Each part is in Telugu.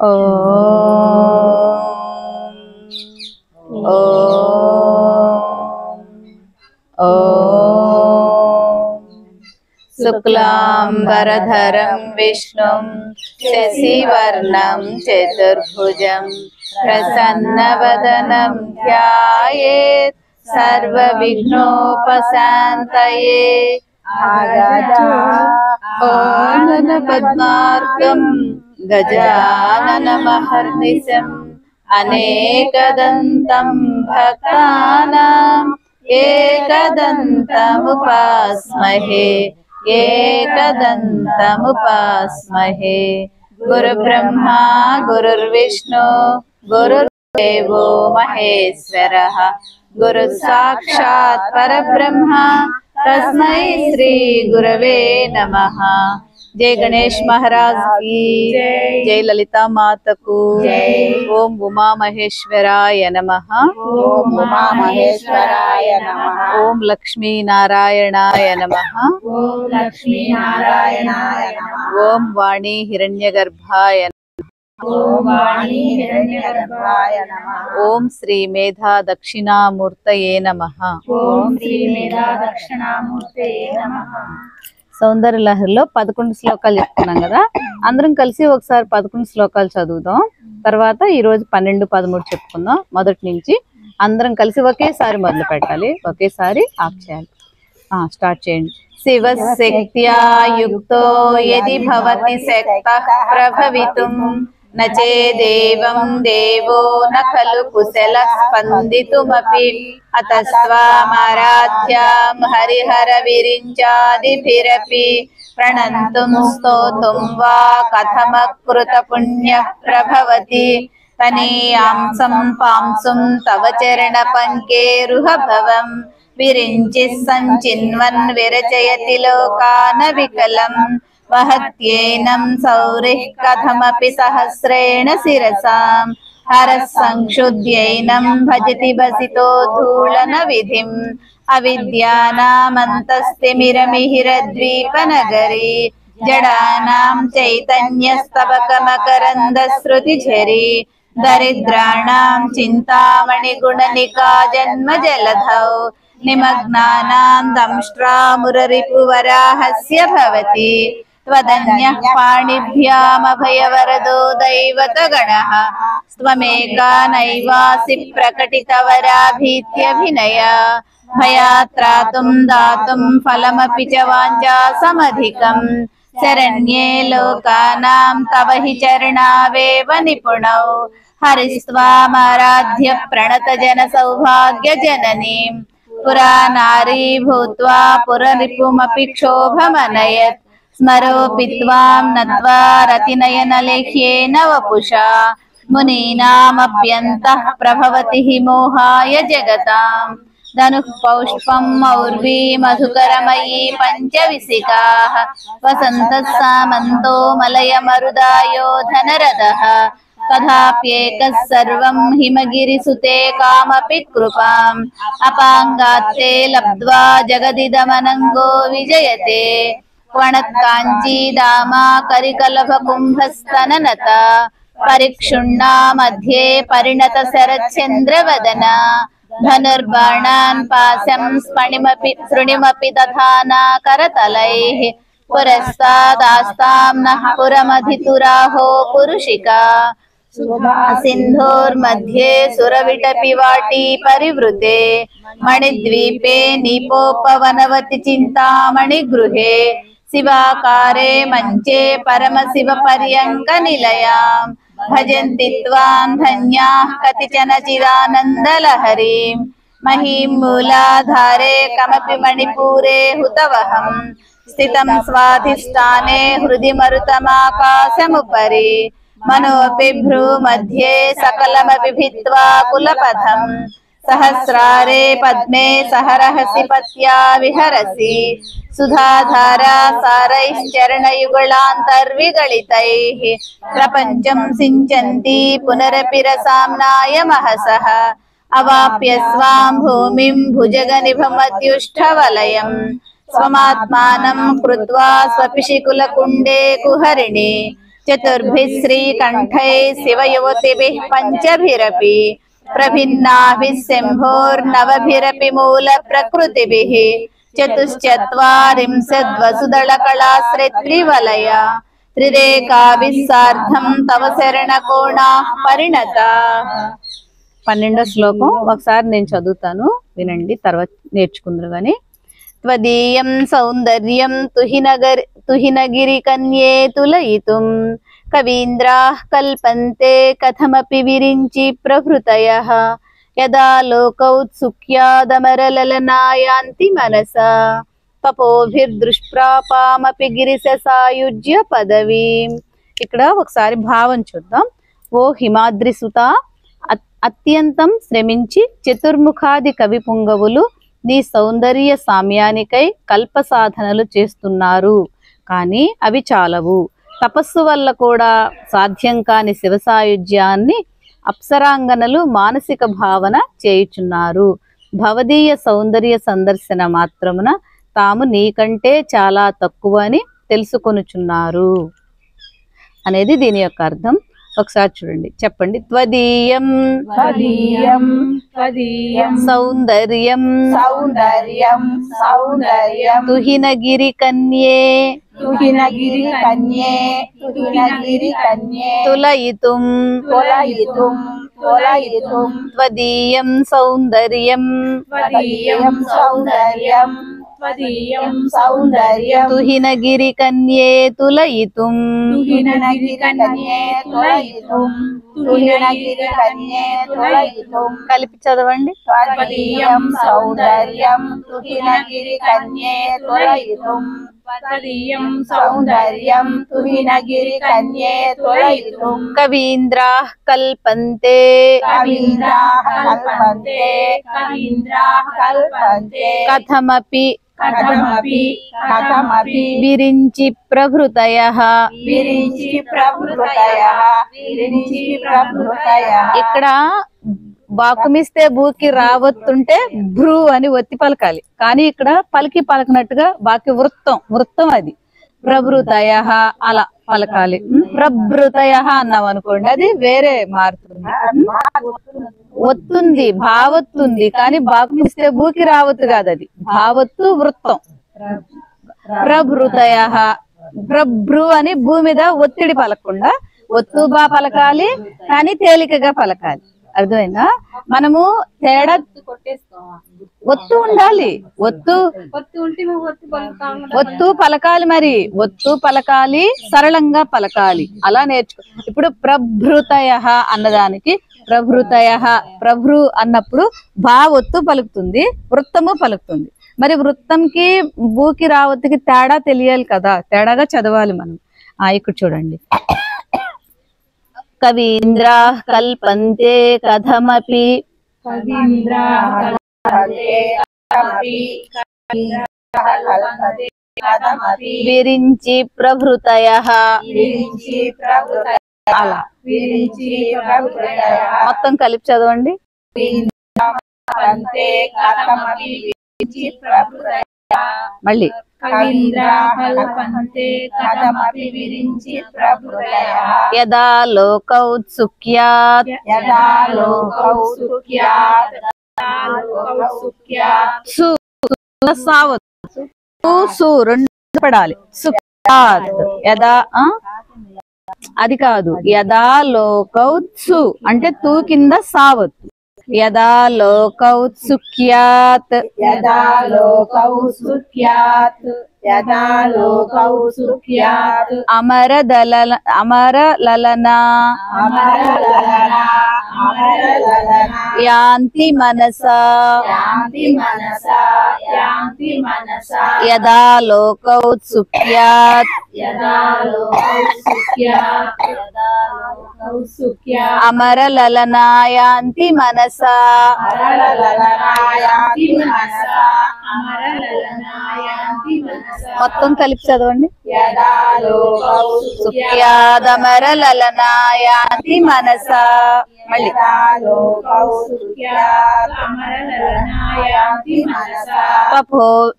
ఓం ఓం ఓం శుక్లాంబరధరం విష్ణుం శశివర్ణం చతుర్భుజం ప్రసన్నవదనం ధ్యాయేత్ సర్వవిఘ్నోపశాంతయే ఆనన పద్మార్కం గజాననమహర్నిశం అనేకదంతం భక్తానాం ఏకదంతముపాస్మహే ఏకదంతముపాస్మహే. గురుబ్రహ్మా గురుర్విష్ణు గురుర్దేవో మహేశ్వరః గురు సాక్షాత్ పరబ్రహ్మ తస్మై శ్రీ గురవే నమః. జై గణేష్ మహారాజ్ की జై లలితా మాతకు ఓం ఉమా మహేశ్వరాయ నమః. ఓం ఉమా మహేశ్వరాయ నమః. ఓం లక్ష్మీ నారాయణాయ నమః. ఓం లక్ష్మీ నారాయణాయ నమః. ఓం వాణి హిరణ్యగర్భాయ నమః. ఓం వాణి హిరణ్యగర్భాయ నమః. ఓం శ్రీ మేధా దక్షిణామూర్తయే నమః. ఓం శ్రీ మేధా దక్షిణామూర్తయే నమః. సౌందర్య లహరిలో 11 శ్లోకాలు చెప్పుకున్నాం కదా, అందరం కలిసి ఒకసారి 11 శ్లోకాలు చదువుదాం. తర్వాత ఈ రోజు 12, 13 చెప్పుకుందాం. మొదటి నుంచి అందరం కలిసి ఒకేసారి మొదలు పెట్టాలి, ఒకేసారి ఆఫ్ చేయాలి. స్టార్ట్ చేయండి. శివశక్త్యా యుక్తో యది భవతి శక్తః ప్రభవితుం నచేదేవం దేవో న ఖలు కుశలః స్పందితుమపి అతస్త్వామారాధ్యాం హరిహర విరించాదిభిరపి ప్రణంతుం స్తోతుం వా కథమకృత పుణ్యః ప్రభవతి తనీయాంసం పాంసుం తవ చరణ పంకేరుహ భవం విరించి సంచిన్వన్ విరచయతి లోకాన వికలం వహత్యేనం సౌరిః కథమపి సహస్రేణ శిరసాం హరః సంక్షుద్యైనం భజతి వసితో ధూళన విధిం అవిద్యానామంతస్తిమిరమిహిరద్వీపనగరీ జడానాం చైతన్యస్తవకమకరందశ్రుతిఝరీ దరిద్రాణాం చింతామణి గుణనికా జన్మజలధౌ నిమగ్నానాం దంష్ట్రామురరిపువరాహస్య భవతి త్వదన్యః పాణిభ్యామభయవరదో దైవతగణః త్వమేకా నైవాసి ప్రకటితవరాభీత్యభినయా భయాత్రాతుం దాతుం ఫలమపి చ వాంఛాసమధికం శరణ్యే లోకానాం తవ హి చరణావేవ నిపుణౌ హరిస్త్వామారాధ్య ప్రణత జన సౌభాగ్య జననీం పురా నారీ భూత్వా పురరిపుమపి క్షోభమనయత్ స్మరోపి త్వాం నత్వా రతినయన లేహ్యేన వపుషా మునీనామప్యంతః ప్రభవతి హి మోహాయ జగతాం ధనుః పౌష్పం ఔర్వీ మధుకరమయీ పంచవిసికాః వసంతః సామంతో మలయ మరుదాయో ధనరథః తథాప్యేకः సర్వం హిమగిరిసుతే కామపి కృపాం అపాంగాత్తే లబ్ధ్వా జగదిదమనంగో విజయతే క్వణత్కాంచీదామా కరికలభకుంభస్తననత పరిక్షుణ్ణా మధ్యే పరిణత శరచంద్రవదన ధనుర్బాణాన్ పాశం స్ఫణిమపి శృణిమపి దధానా కరతలైః పురస్తాదాస్తాం నః పురమధితురాహో పురుషికా సింధోర్मध्ये సురవిటపి వాటీ పరివృతే మణిద్వీపే నీపోపవనవతి చింతామణి గృహే శివాకారే మంచే పరమశివ పర్యంక నిలయాం భజంతి త్వాం ధన్యాః కతిచన చిదానందలహరీం మహీం మూలాధారే కమపి మణిపూరే హుతవహం స్థితం స్వాధిష్టానే హృది మరుతమాకాశముపరి మనోపి భ్రూ మధ్యే సకలమపి భిత్వా కులపథం సహస్రారే పద్మే సహరహసి పత్యా విహరసి సుధాధారా సారైశ్చరణయుగళాంతర్విగళితైః ప్రపంచం సించంతి పునరపి రసామ్నాయ మహసః అవాప్య స్వాం భూమిం భుజగనిభమద్యుష్ఠవలయం స్వమాత్మానం కృత్వా స్వపిశికులకుండే కుహరిణి చతుర్భిః శ్రీకంఠై శివయువతిభిః పంచభిరపి ప్రభిన్నాభిః శంభోర్నవభిరపి మూల ప్రకృతిభిః చతుశ్చత్వారింశద్వసుదళకళాశ్రిత్రివలయ త్రిరేకాభిః సార్ధం తవ శరణకోణా పరిణత. 12వ శ్లోకం ఒకసారి నేను చదువుతాను, వినండి, తర్వాత నేర్చుకుందరు గాని. త్వదీయం సౌందర్యం తుహినగిరి కన్యే తులయితుం కవీంద్రాః కల్పంతే కథమపి విరించి ప్రభృతయః యదా లోకౌత్సుక్యాదమరలలనాయాంతి మనసా తపోభిర్దృష్ప్రాపామపి గిరిశ సాయుజ్య పదవీం. ఇక్కడ ఒకసారి భావం చూద్దాం. ఓ హిమాద్రి సుత, అత్యంతం శ్రమించి చతుర్ముఖాది కవి పుంగవులు నీ సౌందర్య సామ్యానికై కల్ప సాధనలు చేస్తున్నారు, కానీ అవి చాలవు. తపస్సు వల్ల కూడా సాధ్యం కాని శివ సాయుధ్యాన్ని అప్సరాంగనలు మానసిక భావన చేయుచున్నారు. భవదీయ సౌందర్య సందర్శన మాత్రమున తాము నీకంటే చాలా తక్కువ అని తెలుసుకొనుచున్నారు అనేది దీని యొక్క అర్థం. ఒకసారి చూడండి, చెప్పండి. త్వదీయం త్వదీయం త్వదీయం సౌందర్యం సౌందర్యం సౌందర్యం తుహినగిరి కన్యే తుహినగిరి కన్యే తుహినగిరి కన్యే తులయితుం తులయితుం తులయితుం త్వదీయం సౌందర్యం త్వదీయం సౌందర్యం త్వదీయం సౌందర్యం తుహినగిరి కన్యే తులయితుం తుహినగిరి కన్యే తులయితుం తుహినగిరి కన్యే తులయితుం. కలిపి చదవండి. త్వదీయం సౌందర్యం తుహినగిరి కన్యే తులయితుం త్వదీయం సౌందర్యం తుహినగిరి కన్యే తులయితుం. కవీంద్రాః కల్పంతే కవీంద్రాః కల్పంతే కవీంద్రాః కల్పంతే కథమపి కథమపి విరించి ప్రభృతయః. విరించి ప్రభృతయః విరించి ప్రభృతయః. ఇక్కడ బాకుమిస్తే భూకి రావత్తుంటే భ్రూ అని ఒత్తి పలకాలి, కానీ ఇక్కడ పలికి పలకనట్టుగా బాకి వృత్తం అది ప్రభృతయః అలా పలకాలి. ప్రభృతయః అన్నాం అనుకోండి, అది వేరే మారుతుంది. ఒత్తుంది, భావత్తుంది, కానీ బాకుమిస్తే భూకి రావత్తు కాదు, అది భావత్తు వృత్తం. ప్రభృతయః భ్రు అని భూమి మీద ఒత్తిడి పలకకుండా ఒత్తు బా పలకాలి, కానీ తేలికగా పలకాలి. అర్థమైందా? మనము తేడా ఒత్తు ఉండాలి, ఒత్తు పలకాలి, మరి ఒత్తు పలకాలి, సరళంగా పలకాలి, అలా నేర్చుకో. ఇప్పుడు ప్రభృతయః అన్నదానికి ప్రభృతయః ప్రభృ అన్నప్పుడు భా ఒత్తు పలుకుతుంది, వృత్తము పలుకుతుంది. మరి వృత్తంకి భూకి రావత్తుకి తేడా తెలియాలి కదా, తేడాగా చదవాలి మనం. ఇక్కడ చూడండి. కవీంద్రాః కల్పంతే కథమపి విరించి ప్రభృతయః. అలా మొత్తం కలిపి చదవండి. మళ్ళీ యదా లోకౌత్సుక్యాత్ రెండు పడాలి. సుఖ్యాత్ యదా అది కాదు, యదా లోకౌత్సు అంటే తూ కింద సావత్. యదా లోకౌత్సుక్యాత్ యదా లోకౌత్సుక్యాత్ యదా లోకౌత్సుక్యాత్ అమరలలనా యాంతి మనసా యదా లోకౌత్సుక్యాత్ అమరలలనా యాంతి మనసా. మొత్తం కలిపి చదవండి. సుఖ్యాదమరలలనా యాంతి మనసా. మళ్ళీ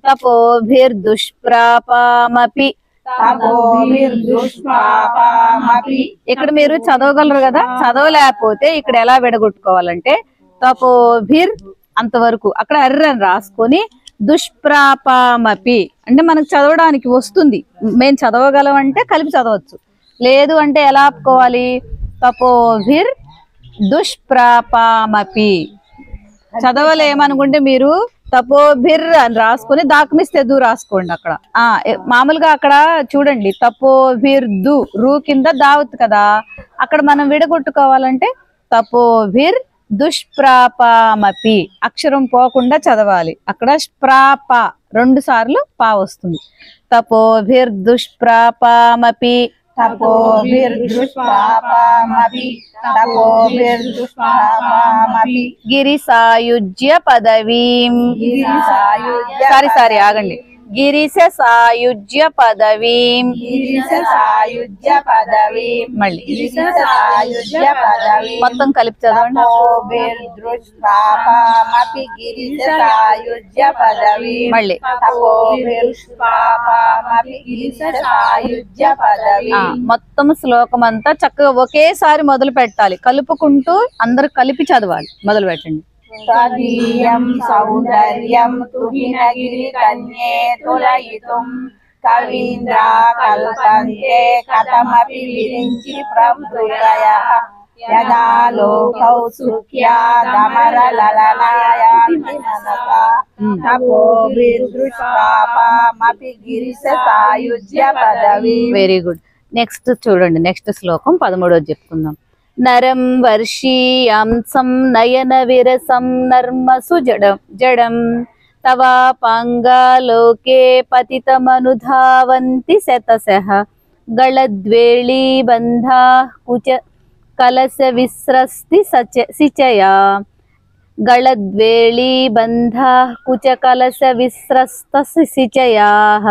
తపోభిర్దుష్ప్రాపామపి తపోభిర్దుష్పాపమపి. ఇక్కడ మీరు చదవగలరు కదా, చదవలేకపోతే ఇక్కడ ఎలా విడగొట్టుకోవాలంటే తపోభిర్ అంతవరకు అక్కడ అర్ర అని రాసుకొని దుష్ప్రాపమపి అంటే మనకు చదవడానికి వస్తుంది, మేము చదవగలం అంటే కలిపి చదవచ్చు. లేదు అంటే ఎలా ఆపుకోవాలి, తపోభిర్ దుష్ప్రాపమపి. చదవలేమనుకుంటే మీరు తపోభిర్ అని రాసుకొని దాకమిస్తే దు రాసుకోండి. అక్కడ మామూలుగా అక్కడ చూడండి తపోభిర్ దు రూ కింద దావత్ కదా, అక్కడ మనం విడగొట్టుకోవాలంటే తపోభిర్ దుష్ప్రాపమపి అక్షరం పోకుండా చదవాలి. అక్కడ స్ప్రాప 2 సార్లు పా వస్తుంది. తపోభిర్ దుష్ప్రాపమపి తపోభిర్దుష్పాపమపి. తపోభిర్దుష్పాపమపి. గిరిసాయుజ్య పదవీం. సారీ ఆగండి. గిరిశ సాయుజ్య పదవీం. గిరిసాయుజ్య పదవీం. మళ్ళీ గిరిసాయుజ్య పదవీం. మొత్తం కలిపి చదవండి. తపోభిర్దుష్పాపమపి గిరిసాయుజ్య పదవీం. మళ్ళీ తపోభిర్దుష్పాపమపి గిరిసాయుజ్య పదవీం. మొత్తం శ్లోకం అంతా చక్కగా ఒకేసారి మొదలు పెట్టాలి, కలుపుకుంటూ అందరు కలిపి చదవాలి. మొదలు పెట్టండి. తదీయం సౌందర్యం తుహినగిరి కన్యే తులయితుం కవీంద్రా కల్పంతే కథమపి విరించి ప్రభుతయః యదా లోకౌ సుఖ్యా దమరలలనాయాంతి మనసా తపోభిర్దుష్పాపమపి గిరిసాయుజ్య పదవీ. Very good. నెక్స్ట్ చూడండి, నెక్స్ట్ శ్లోకం 13వ చెప్పుకుందాం. నరం వర్షీయాంసం నయన విరసం నర్మసు జడం తవాపాంగాలోకే పతితమనుధావంతి శతశః గళద్వేళీబంధా కుచ కలశ విస్రస్తి సిచయా. గళద్వేళీబంధా కుచ కలశ విస్రస్త సిచయాః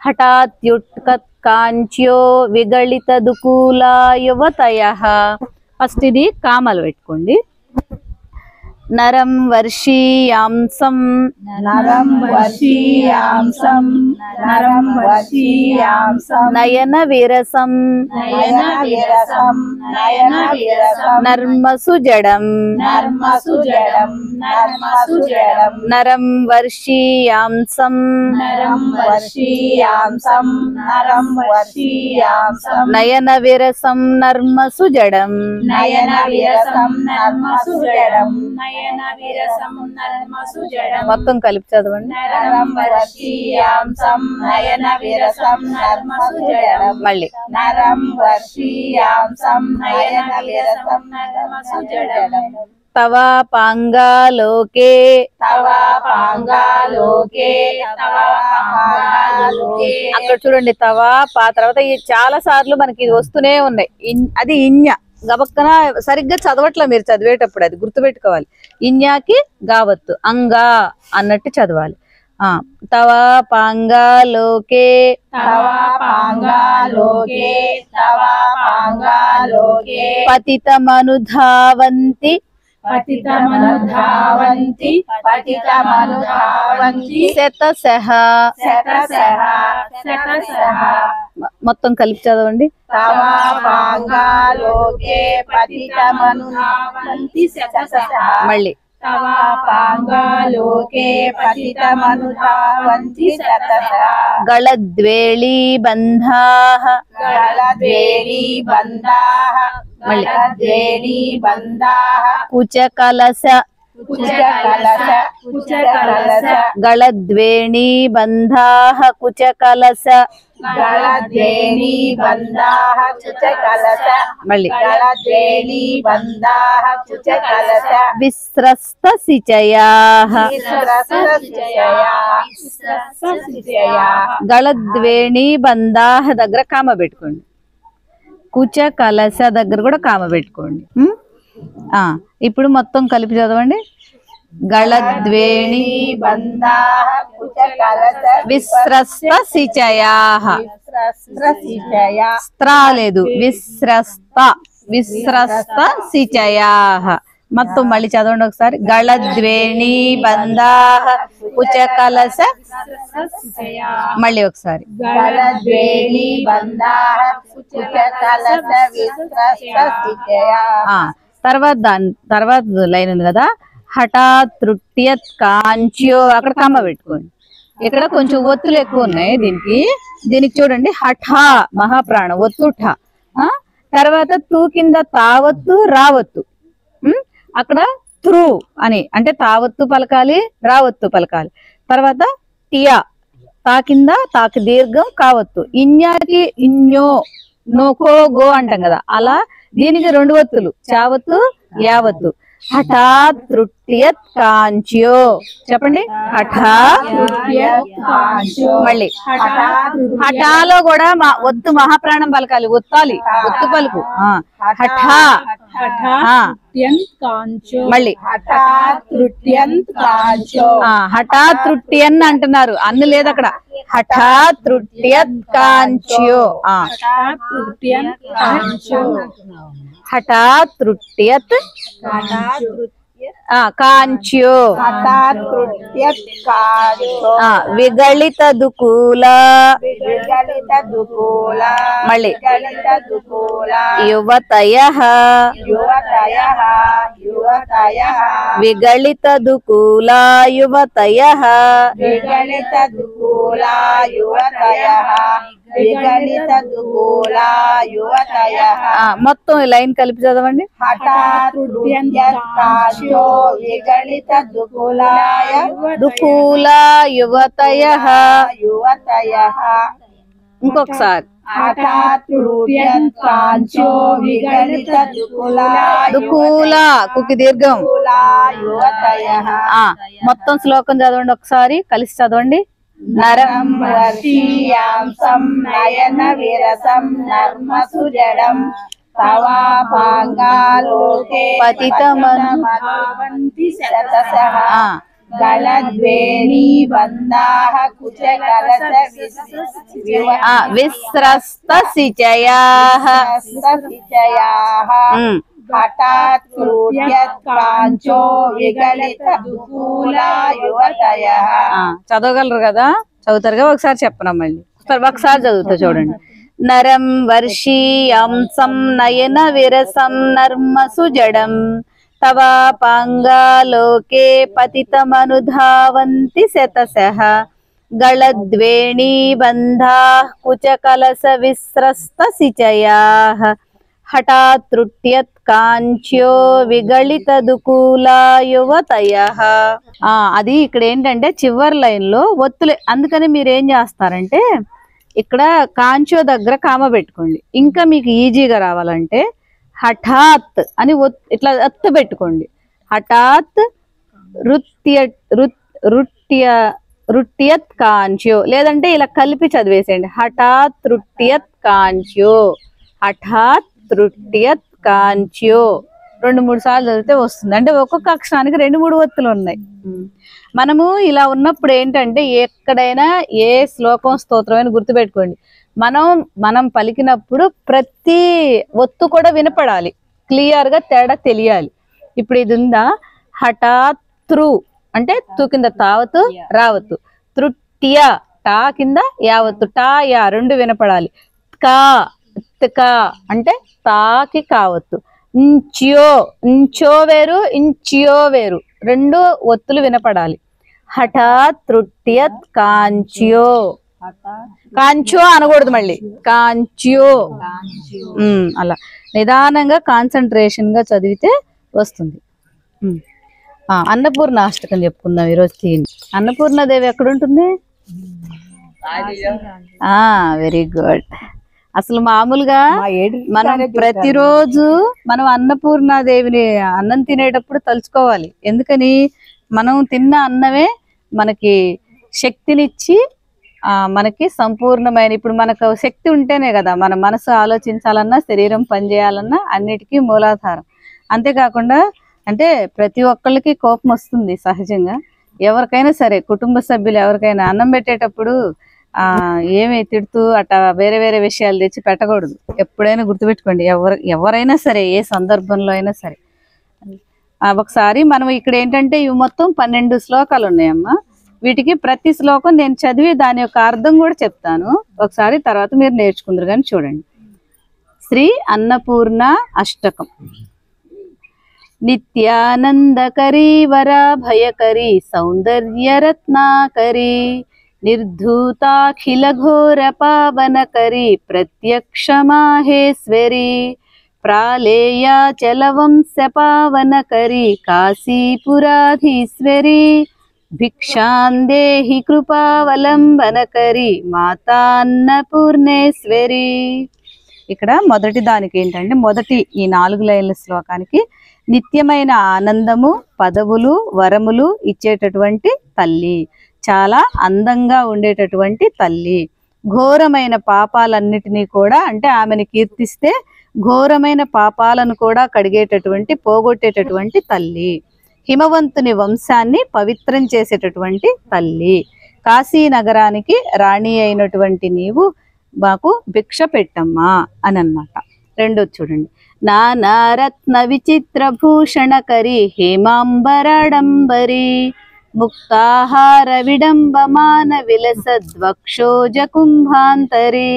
హఠాత్యుత్కత్ కాంచ్యో విగళిత దుకూలా యువతయః. ఫస్ట్ ఇది కామలు పెట్టుకోండి. నరం వర్షీయాంసం. నరం వర్షీయాంసం. నరం వర్షీయాంసం. నయన విరసం. నయన విరసం. నయన విరసం. నర్మసు జడం. నర్మసు జడం. నర్మసు జడం. నరం వర్షీయాంసం. నరం వర్షీయాంసం. నరం వర్షీయాంసం. నయన విరసం నర్మసు జడం. నయన విరసం. నర్మసు జడం. నయన విరసం. నర్మసు జడం. మొత్తం కలిపి చదవండి. నరం వర్షీయాంసం. నయన విరసం. నర్మసు జడం. మళ్ళీ నరం వర్షీయాంసం. నయన విరసం. నర్మసు జడం. తవాపాంగాలోకే. తవాపాంగాలోకే. తవాపాంగాలోకే. అక్కడ చూడండి తవా పా తర్వాత చాలా సార్లు మనకి ఇది వస్తూనే ఉన్నాయి. అది ఇన్య గబక్కన సరిగ్గా చదవట్లా మీరు చదివేటప్పుడు, అది గుర్తుపెట్టుకోవాలి. ఇన్యాకి గావత్తు అంగా అన్నట్టు చదవాలి. తవాపాంగాలోకే. తవాపాంగాలోకే. తవాపాంగాలోకే. పతితమనుధావంతి. పతితమనుధావంతి. పతితమనుధావంతి. శతశః. శతశః. శతశః. మొత్తం కలిపి చదవండి. తవాపాంగాలోకే. పతితమనుధావంతి. శతశః. మళ్ళీ తవాపాంగాలోకే. పతితమనుధావంతి. శతశః. గళద్వేళీబంధాః. గళద్వేళీబంధాః. మళ్ళీ గళద్వేళీబంధాః. కుచకలశ. కుచకలశ. కుచకలశ. గళద్వేణీబంధాః కుచకలశ. గళద్వేణీబంధాః. కుచకలశ. మళ్ళీ గళద్వేణీబంధాః. కుచకలశ. విస్రస్త సిచయాః. గళద్వేణీబంధాః దగ్గర కామ పెట్టుకోండి, కుచ కలశ దగ్గర కూడా కామ పెట్టుకోండి. ఇప్పుడు మొత్తం కలిపి చదవండి. గళద్వేణీబంధాః విస్రస్త సిచయాః. స్త్రా లేదు, విస్రస్త. విస్రస్త సిచయాః. మొత్తం మళ్ళీ చదవండి ఒకసారి. గళద్వేణి బంధాః కుచ కలశ, మళ్ళీ ఒకసారి. గళద్వేణి బంధాః కుచ కలశ విస్రస్తసిజయాః. తర్వాత లైన్ ఉంది కదా, హఠాత్ తృట్యత్ కాంచ్యో, అక్కడ కమ్మ పెట్టుకోండి. ఇక్కడ కొంచెం ఒత్తులు ఎక్కువ ఉన్నాయి దీనికి చూడండి. హఠా మహాప్రాణం, ఒత్తు ఠ. తర్వాత తూ కింద తావత్తు రావత్తు. అక్కడ త్రూ అని అంటే తావత్తు పలకాలి, రావత్తు పలకాలి. తర్వాత టియా, తా కింద తాకి దీర్ఘం కావత్తు. ఇన్యాకి ఇన్యో, నోకో గో అంటాం కదా, అలా దీనికి 2 ఒత్తులు, చావత్తు యావత్తు. హఠాత్ తృట్యత్ కాంచ్యో, చెప్పండి. హఠా, మళ్ళీ హఠాలో కూడా ఒత్తు మహాప్రాణం పలకాలి, ఒత్తాలి, ఒత్తు పలుకు. హఠా, మళ్ళీ హఠాత్ తృట్యంత్ కాంచో. హఠాత్ తృట్యన్ అంటున్నారు, అన్ను లేదు అక్కడ. హఠాత్ తృట్యత్ కాంచ్యో, హఠాత్ తృట్యత్ కాంచ్యో. హఠాత్ తృట్యత్ కాంచో. విగళిత దుకూల, విగళిత దుకూల. మళ్ళీ విగళిత దుకూల. యువతయః, యువతయః యువతయః. విగళిత దుకూల యువతయః. విగళిత దుకూల యువతయః. విగళిత దుకూల యువతయః. మొత్తం ఈ లైన్ కలిపి చదవండి. హఠాత్ తృట్యత్ కాంచో విగళిత దుకూలాయ దుకూల యువతయః. యువతయః. ఇంకొకసారి. హఠాత్ తృట్యత్ కాంచో విగళిత దుకూలాయ దుకూల, కుకి దీర్ఘం. యువతయః. మొత్తం శ్లోకం చదవండి ఒకసారి, కలిసి చదవండి. నరం వర్షీయాంసం నయన విరసం నర్మసు జడం తవాపాంగాలోకే పతితమనుభవంతి శతశః. గళద్వేణీ బంధాః కుచ కలశ విస్రస్త సిచయాః. విస్రస్తసిజయాః. హఠాత్ తృట్యత్ కాంచో విగళిత దుకూల యువతయః. చదవగలరు కదా, చదువుతారుగా, ఒకసారి చెప్పనా మళ్ళీ ఒకసారి చదువుతా చూడండి. నరం వర్షీయాంసం నయన విరసం నర్మసు జడం తవాపాంగాలోకే పతితమనుధావంతి శతశః. గళద్వేణీ బంధాః కుచ కలశ విస్రస్తసిచయాః. హఠాత్ తృట్యత్ కాంచ్యో విగళిత దుకూల యువతయః. అది ఇక్కడ ఏంటంటే చివరి లైన్ లో ఒత్తులే, అందుకని మీరు ఏం చేస్తారంటే ఇక్కడ కాంచో దగ్గర కామ పెట్టుకోండి. ఇంకా మీకు ఈజీగా రావాలంటే హఠాత్ అని ఇట్లా ఒత్తు పెట్టుకోండి. హఠాత్ రుట్యత్ కాంచ్యో, లేదంటే ఇలా కలిపి చదివేసేయండి. హఠాత్ తృట్యత్ కాంచ్యో, హఠాత్ తృట్యత్ కాంచ్యో. 2-3 సార్లు చదివితే వస్తుంది. అంటే ఒక్కొక్క అక్షరానికి 2-3 ఒత్తులు ఉన్నాయి. మనము ఇలా ఉన్నప్పుడు ఏంటంటే ఎక్కడైనా ఏ శ్లోకం స్తోత్రమైన గుర్తుపెట్టుకోండి, మనం పలికినప్పుడు ప్రతి ఒత్తు కూడా వినపడాలి, క్లియర్ గా తేడా తెలియాలి. ఇప్పుడు ఇది ఉందా, హఠాత్ త్రు అంటే తూ కింద తావత్తు రావత్తు. తృట్య టా కింద యావత్తు, టా యా 2 వినపడాలి. కా కా అంటే తాకి కావత్తు. ఇంచో వేరు, ఇంచియో వేరు, 2 ఒత్తులు వినపడాలి. హఠాత్ తృట్యత్ కాంచ్యో, కాంచో అనకూడదు, మళ్ళీ కాంచ్యో. అలా నిదానంగా కాన్సన్ట్రేషన్ గా చదివితే వస్తుంది. అన్నపూర్ణ అష్టకం చెప్పుకుందాం ఈరోజు థీమ్. అన్నపూర్ణదేవి ఎక్కడుంటుంది? Very good. అసలు మామూలుగా మనం ప్రతిరోజు మనం అన్నపూర్ణాదేవిని అన్నం తినేటప్పుడు తలుచుకోవాలి. ఎందుకని? మనం తిన్న అన్నమే మనకి శక్తినిచ్చి మనకి సంపూర్ణమైన, ఇప్పుడు మనకు శక్తి ఉంటేనే కదా మన మనసు ఆలోచించాలన్నా శరీరం పనిచేయాలన్నా అన్నిటికీ మూలాధారం. అంతేకాకుండా అంటే ప్రతి ఒక్కళ్ళకి కోపం వస్తుంది సహజంగా, ఎవరికైనా సరే, కుటుంబ సభ్యులు ఎవరికైనా అన్నం పెట్టేటప్పుడు ఏమి తిడుతూ అట్లా వేరే వేరే విషయాలు తెచ్చి పెట్టకూడదు. ఎప్పుడైనా గుర్తుపెట్టుకోండి, ఎవరైనా సరే, ఏ సందర్భంలో అయినా సరే. ఒకసారి మనం ఇక్కడ ఏంటంటే ఇవి మొత్తం 12 శ్లోకాలు ఉన్నాయమ్మా. వీటికి ప్రతి శ్లోకం నేను చదివి దాని యొక్క అర్థం కూడా చెప్తాను ఒకసారి, తర్వాత మీరు నేర్చుకుందరు కానీ చూడండి. శ్రీ అన్నపూర్ణ అష్టకం. నిత్యానందకరీ వరాభయకరీ సౌందర్యరత్నాకరీ నిర్ధూతాఖిల ఘోర పావనకరీ ప్రత్యక్ష మాహేశ్వరీ ప్రాళేయాచలవంశ పావనకరీ కాశీపురాధీశ్వరీ భిక్షాందేహి కృపావలంబనకరీ మాతాన్నపూర్ణేశ్వరీ. ఇక్కడ మొదటి దానికి ఏంటంటే మొదటి ఈ 4 లైన్ల శ్లోకానికి నిత్యమైన ఆనందము, పదవులు, వరములు ఇచ్చేటటువంటి తల్లి, చాలా అందంగా ఉండేటటువంటి తల్లి, ఘోరమైన పాపాలన్నిటినీ కూడా అంటే ఆమెను కీర్తిస్తే ఘోరమైన పాపాలను కూడా కడిగేటటువంటి పోగొట్టేటటువంటి తల్లి, హిమవంతుని వంశాన్ని పవిత్రం చేసేటటువంటి తల్లి, కాశీ నగరానికి రాణి అయినటువంటి నీవు మాకు భిక్ష పెట్టమ్మా అని అన్నమాట. రెండోది చూడండి. నానారత్న విచిత్ర భూషణకరి హేమాంబరాడంబరి ముక్తాహార విడంబమాన విలసద్వక్షోజ కుంభాంతరి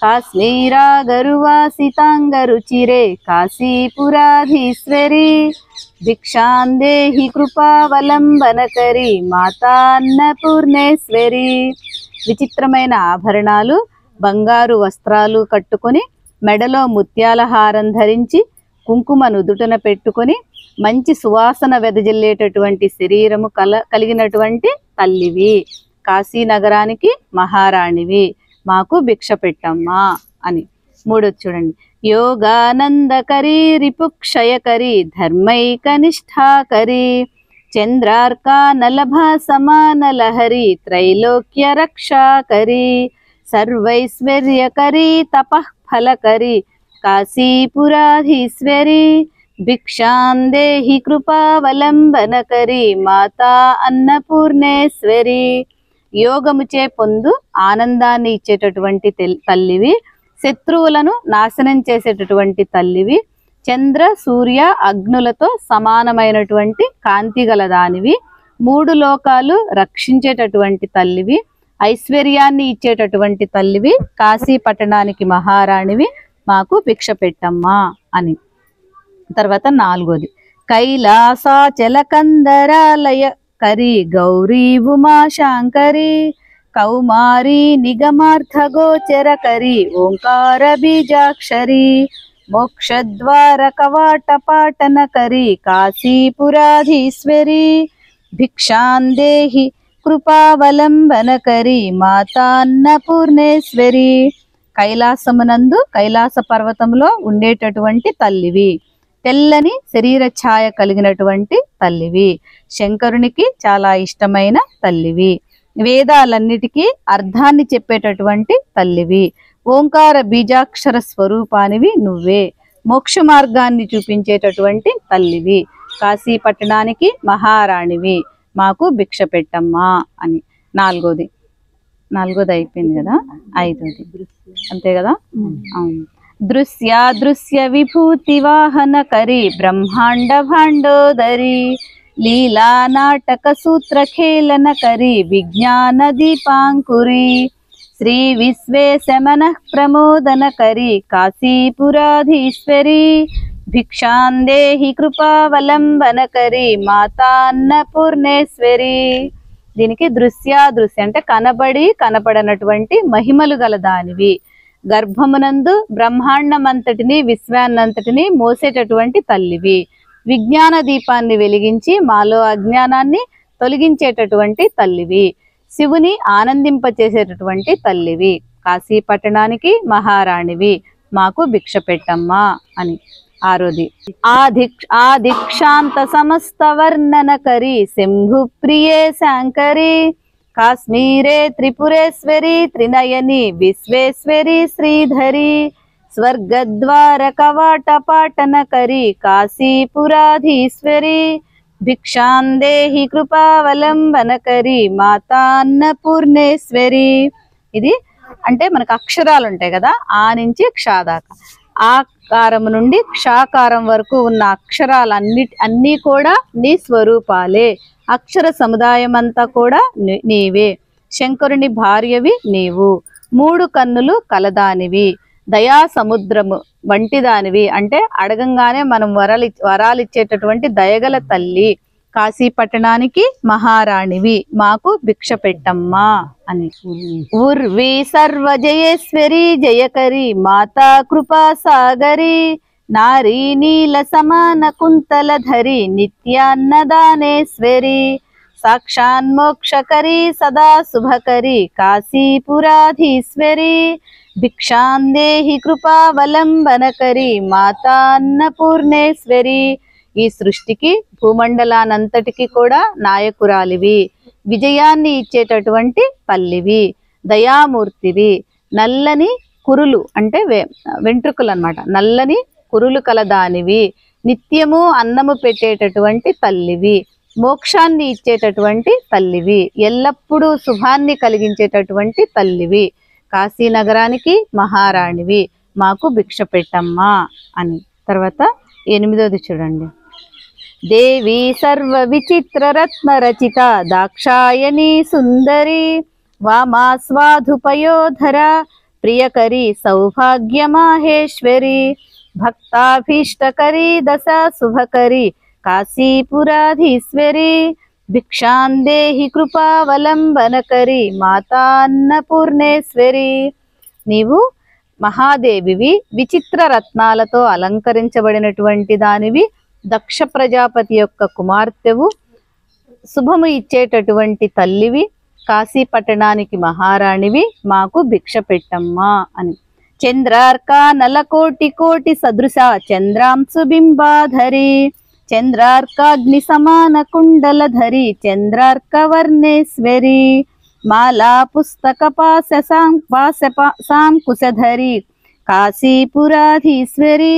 కాశ్మీరాగరువాసితాంగరుచిరే కాశీపురాధీశ్వరి భిక్షాందేహి కృపావలంబనకరి మాతాన్నపూర్ణేశ్వరి. విచిత్రమైన ఆభరణాలు, బంగారు వస్త్రాలు కట్టుకొని, మెడలో ముత్యాల హారం ధరించి, కుంకుమ నుదుటన పెట్టుకొని, మంచి సువాసన వెదజల్లేటటువంటి శరీరము కలిగినటువంటి తల్లివి, కాశీ నగరానికి మహారాణివి, మాకు భిక్ష పెట్టమ్మా అని. మూడోది చూడండి. యోగానందకరీ రిపుక్షయకరీ ధర్మైకనిష్ఠాకరీ చంద్రార్కా నలభా సమానలహరి త్రైలోక్య రక్షాకరీ సర్వైశ్వర్యకరీ తపఃఫలకరీ కాశీపురాధీశ్వరి భిక్షాందేహి కృపావలంబనకరీ మాతా అన్నపూర్ణేశ్వరి. యోగముచే పొందు ఆనందాన్ని ఇచ్చేటటువంటి తల్లివి, శత్రువులను నాశనం చేసేటటువంటి తల్లివి, చంద్ర సూర్య అగ్నులతో సమానమైనటువంటి కాంతి గల దానివి, 3 లోకాలు రక్షించేటటువంటి తల్లివి, ఐశ్వర్యాన్ని ఇచ్చేటటువంటి తల్లివి, కాశీ పట్టణానికి మహారాణివి, మాకు భిక్ష పెట్టమ్మా అని. తర్వాత 4వది. కైలాసాచలకందరాలయ కరి గౌరీ ఉమాశాంకరి కౌమారీ నిగమార్థగోచర కరి ఓంకార బీజాక్షరి మోక్షద్వార కవాట పాటన కరి కాశీపురాధీశ్వరి భిక్షాందేహి కృపావలంబనకరి మాతాన్నపూర్ణేశ్వరి. కైలాసమునందు కైలాస పర్వతంలో ఉండేటటువంటి తల్లివి, తెల్లని శరీర ఛాయ కలిగినటువంటి తల్లివి, శంకరునికి చాలా ఇష్టమైన తల్లివి, వేదాలన్నిటికీ అర్థాన్ని చెప్పేటటువంటి తల్లివి, ఓంకార బీజాక్షర స్వరూపానివి నువ్వే, మోక్ష మార్గాన్ని చూపించేటటువంటి తల్లివి, కాశీ పట్టణానికి మహారాణివి, మాకు భిక్ష పెట్టమ్మా అని. 4వది అయిపోయింది కదా. 5వది అంతే కదా. దృశ్య విభూతి వాహన కరి బ్రహ్మాండ భాండోదరి లీలా నాటక సూత్ర ఖేళన కరి విజ్ఞాన దీపాంకురి శ్రీ విశ్వేశమన ప్రమోదన కరి కాశీపురాధీశ్వరి భిక్షాందేహి కృపావలంబన కరి మాతాన్నపూర్ణేశ్వరి. దీనికి దృశ్య అంటే కనపడనటువంటి మహిమలు గల దానివి, గర్భమునందు బ్రహ్మాండమంతటిని విశ్వాన్నంతటిని మోసేటటువంటి తల్లివి, విజ్ఞాన దీపాన్ని వెలిగించి మాలో అజ్ఞానాన్ని తొలగించేటటువంటి తల్లివి, శివుని ఆనందింపచేసేటటువంటి తల్లివి, కాశీ పట్టణానికి మహారాణివి, మాకు భిక్ష పెట్టమ్మా అని. 6వది. ఆదిక్షాంత సమస్త వర్ణన కరి శంభు ప్రియే శాంకరి కాశ్మీరే త్రిపురేశ్వరి త్రినయని విశ్వేశ్వరి శ్రీధరి స్వర్గద్వార కవాట పాటన కరి కాశీపురాధీశ్వరి భిక్షాందేహి కృపావలంబన కరి మాతాన్నపూర్ణేశ్వరి. ఇది అంటే మనకు అక్షరాలు ఉంటాయి కదా, ఆ నుంచి క్ష దాకా. ఆకారం నుండి క్షాకారం వరకు ఉన్న అక్షరాలన్నీ కూడా నీ స్వరూపాలే. అక్షర సముదాయం అంతా కూడా నీవే. శంకరుని భార్యవి నీవు. 3 కన్నులు కలదానివి. దయా సముద్రము వంటిదానివి. అంటే అడగంగానే మనం వరాలిచ్చేటటువంటి దయగల తల్లి. కాశీ పట్టణానికి మహారాణివి, మాకు భిక్ష పెట్టమ్మా అని. ఉర్వి సర్వజయేశ్వరి జయకరి మాతా కృపా సాగరి నారీ నీల సమాన కుంతల ధరి నిత్యాన్నదానేశ్వరి సాక్షాన్మోక్షకరి సదా శుభకరి కాశీపురాధీశ్వరి భిక్షాందేహి కృపావలంబనకరి మాతా అన్నపూర్ణేశ్వరి. ఈ సృష్టికి భూమండలానంతటికి కూడా నాయకురాలివి, విజయాన్ని ఇచ్చేటటువంటి తల్లివి, దయామూర్తివి. నల్లని కురులు అంటే వెంట్రుకలు అన్నమాట. నల్లని కురులు కలదానివి. నిత్యము అన్నము పెట్టేటటువంటి తల్లివి. మోక్షాన్ని ఇచ్చేటటువంటి తల్లివి. ఎల్లప్పుడూ శుభాన్ని కలిగించేటటువంటి తల్లివి. కాశీ నగరానికి మహారాణివి, మాకు భిక్ష పెట్టమ్మా అని. తర్వాత 8వది చూడండి. దేవి సర్వ విచిత్ర రత్న రచిత దాక్షాయణి సుందరి వామాస్వాధుపయోధర ప్రియకరి సౌభాగ్య మాహేశ్వరి భక్తాభీష్టకరి దశ శుభకరి కాశీపురాధీశ్వరి భిక్షాందేహి కృపావలంబనకరి మాతా అన్నపూర్ణేశ్వరి. నీవు మహాదేవివి, విచిత్ర రత్నాలతో అలంకరించబడినటువంటి దానివి, దక్ష ప్రజాపతి యొక్క కుమార్తెవు, శుభము ఇచ్చేటటువంటి తల్లివి, కాశీ పట్టణానికి మహారాణివి, మాకు భిక్ష పెట్టమ్మా అని. చంద్రార్క నలకోటి కోటి సదృశ చంద్రాంశు బింబాధరి చంద్రార్కాగ్ని సమాన కుండల ధరి చంద్రార్క వర్ణేశ్వరి మాలా పుస్తక పాశపాశాంకుశధరి కాశీపురాధీశ్వరి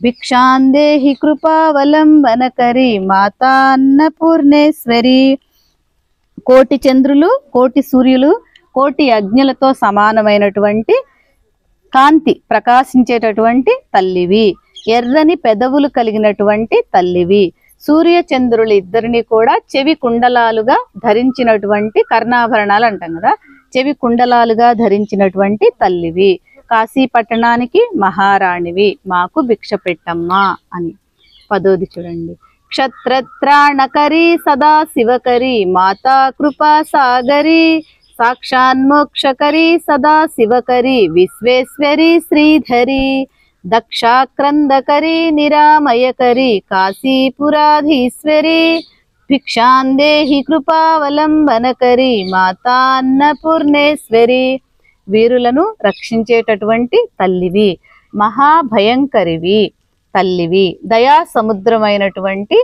భిక్షాందేహి కృపావలంబనకరి మాతా అన్నపూర్ణేశ్వరి. కోటి చంద్రులు, కోటి సూర్యులు, కోటి అగ్నులతో సమానమైనటువంటి కాంతి ప్రకాశించేటటువంటి తల్లివి. ఎర్రని పెదవులు కలిగినటువంటి తల్లివి. సూర్య చంద్రులు ఇద్దరిని కూడా చెవి కుండలాలుగా ధరించినటువంటి కర్ణాభరణాలు అంటాం కదా, చెవి కుండలాలుగా ధరించినటువంటి తల్లివి. కాశీ పట్టణానికి మహారాణివి, మాకు భిక్ష పెట్టమ్మా అని. 10వది చూడండి. క్షత్రత్రాణకరి సదా శివకరి మాతా కృపా సాగరి సాక్షాన్మోక్షకరి సదా శివకరి విశ్వేశ్వరి శ్రీధరి దక్షాక్రందకరి నిరామయకరి కాశీపురాధీశ్వరి భిక్షాందేహి కృపావలంబనకరి మాతా అన్నపూర్ణేశ్వరి. వీరులను రక్షించేటటువంటి తల్లివి, మహాభయంకరివి తల్లివి, దయా సముద్రమైనటువంటి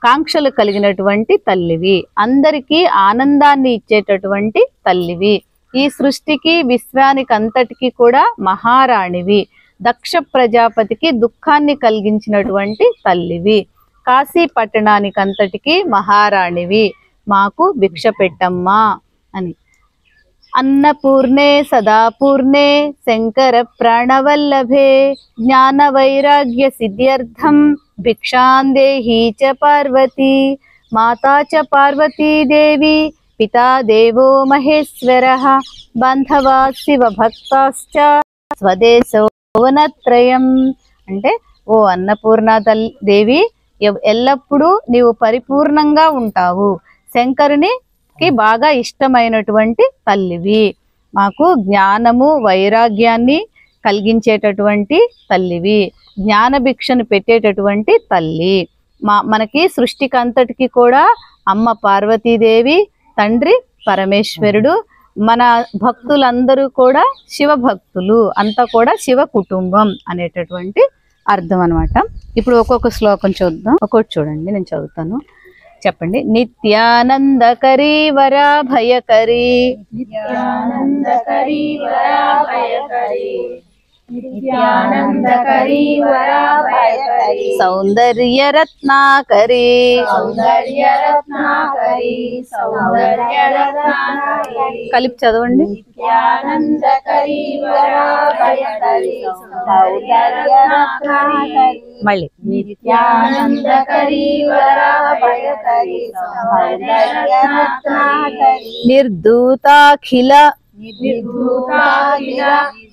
కాంక్షలు కలిగినటువంటి తల్లివి, అందరికీ ఆనందాన్ని ఇచ్చేటటువంటి తల్లివి, ఈ సృష్టికి విశ్వానికి అంతటికి కూడా మహారాణివి, దక్ష ప్రజాపతికి దుఃఖాన్ని కలిగించినటువంటి తల్లివి, కాశీ పట్టణానికి అంతటికి మహారాణివి, మాకు భిక్ష పెట్టమ్మా అని. అన్నపూర్ణే సదాపూర్ణే శంకర ప్రాణవల్లభే జ్ఞాన వైరాగ్య సిద్ధ్యర్థం భిక్షాందేహి చ పార్వతీ మాతా చ పార్వతీ దేవి పితా దేవో మహేశ్వరః బాంధవా శివ భక్తాశ్చ స్వదేశో వనత్రయం. అంటే ఓ అన్నపూర్ణ దేవి, ఎల్లప్పుడూ నీవు పరిపూర్ణంగా ఉంటావు, శంకరునికి బాగా ఇష్టమైనటువంటి తల్లివి, మాకు జ్ఞానము వైరాగ్యాన్ని కలిగించేటటువంటి తల్లివి, జ్ఞాన భిక్షను పెట్టేటటువంటి తల్లి. మనకి సృష్టికి అంతటికి కూడా అమ్మ పార్వతీదేవి, తండ్రి పరమేశ్వరుడు, మన భక్తులందరూ కూడా శివ భక్తులు, అంతా కూడా శివ కుటుంబం అనేటటువంటి అర్థం అన్నమాట. ఇప్పుడు ఒక్కొక్క శ్లోకం చూద్దాం. ఒక్కొక్కటి చూడండి, నేను చదువుతాను, చెప్పండి. నిత్యానందకరీ వరాభయకరీ నిత్యానందకరీ వరాభయకరీ నిత్యానందకరీ వరాభయకరీ సౌందర్య రత్నాకరీ సౌందర్యరత్నాకరీ సౌందర్యరత్నాకరీ కలిపి చదవండి. నిత్యానందకరీ వరాభయకరీ సౌందర్యరత్నాకరీ మళ్ళీ నిత్యానందకరీ వరాభయకరీ సౌందర్యరత్నాకరీ నిర్ధూతాఖిల నిర్ధూతాఖిల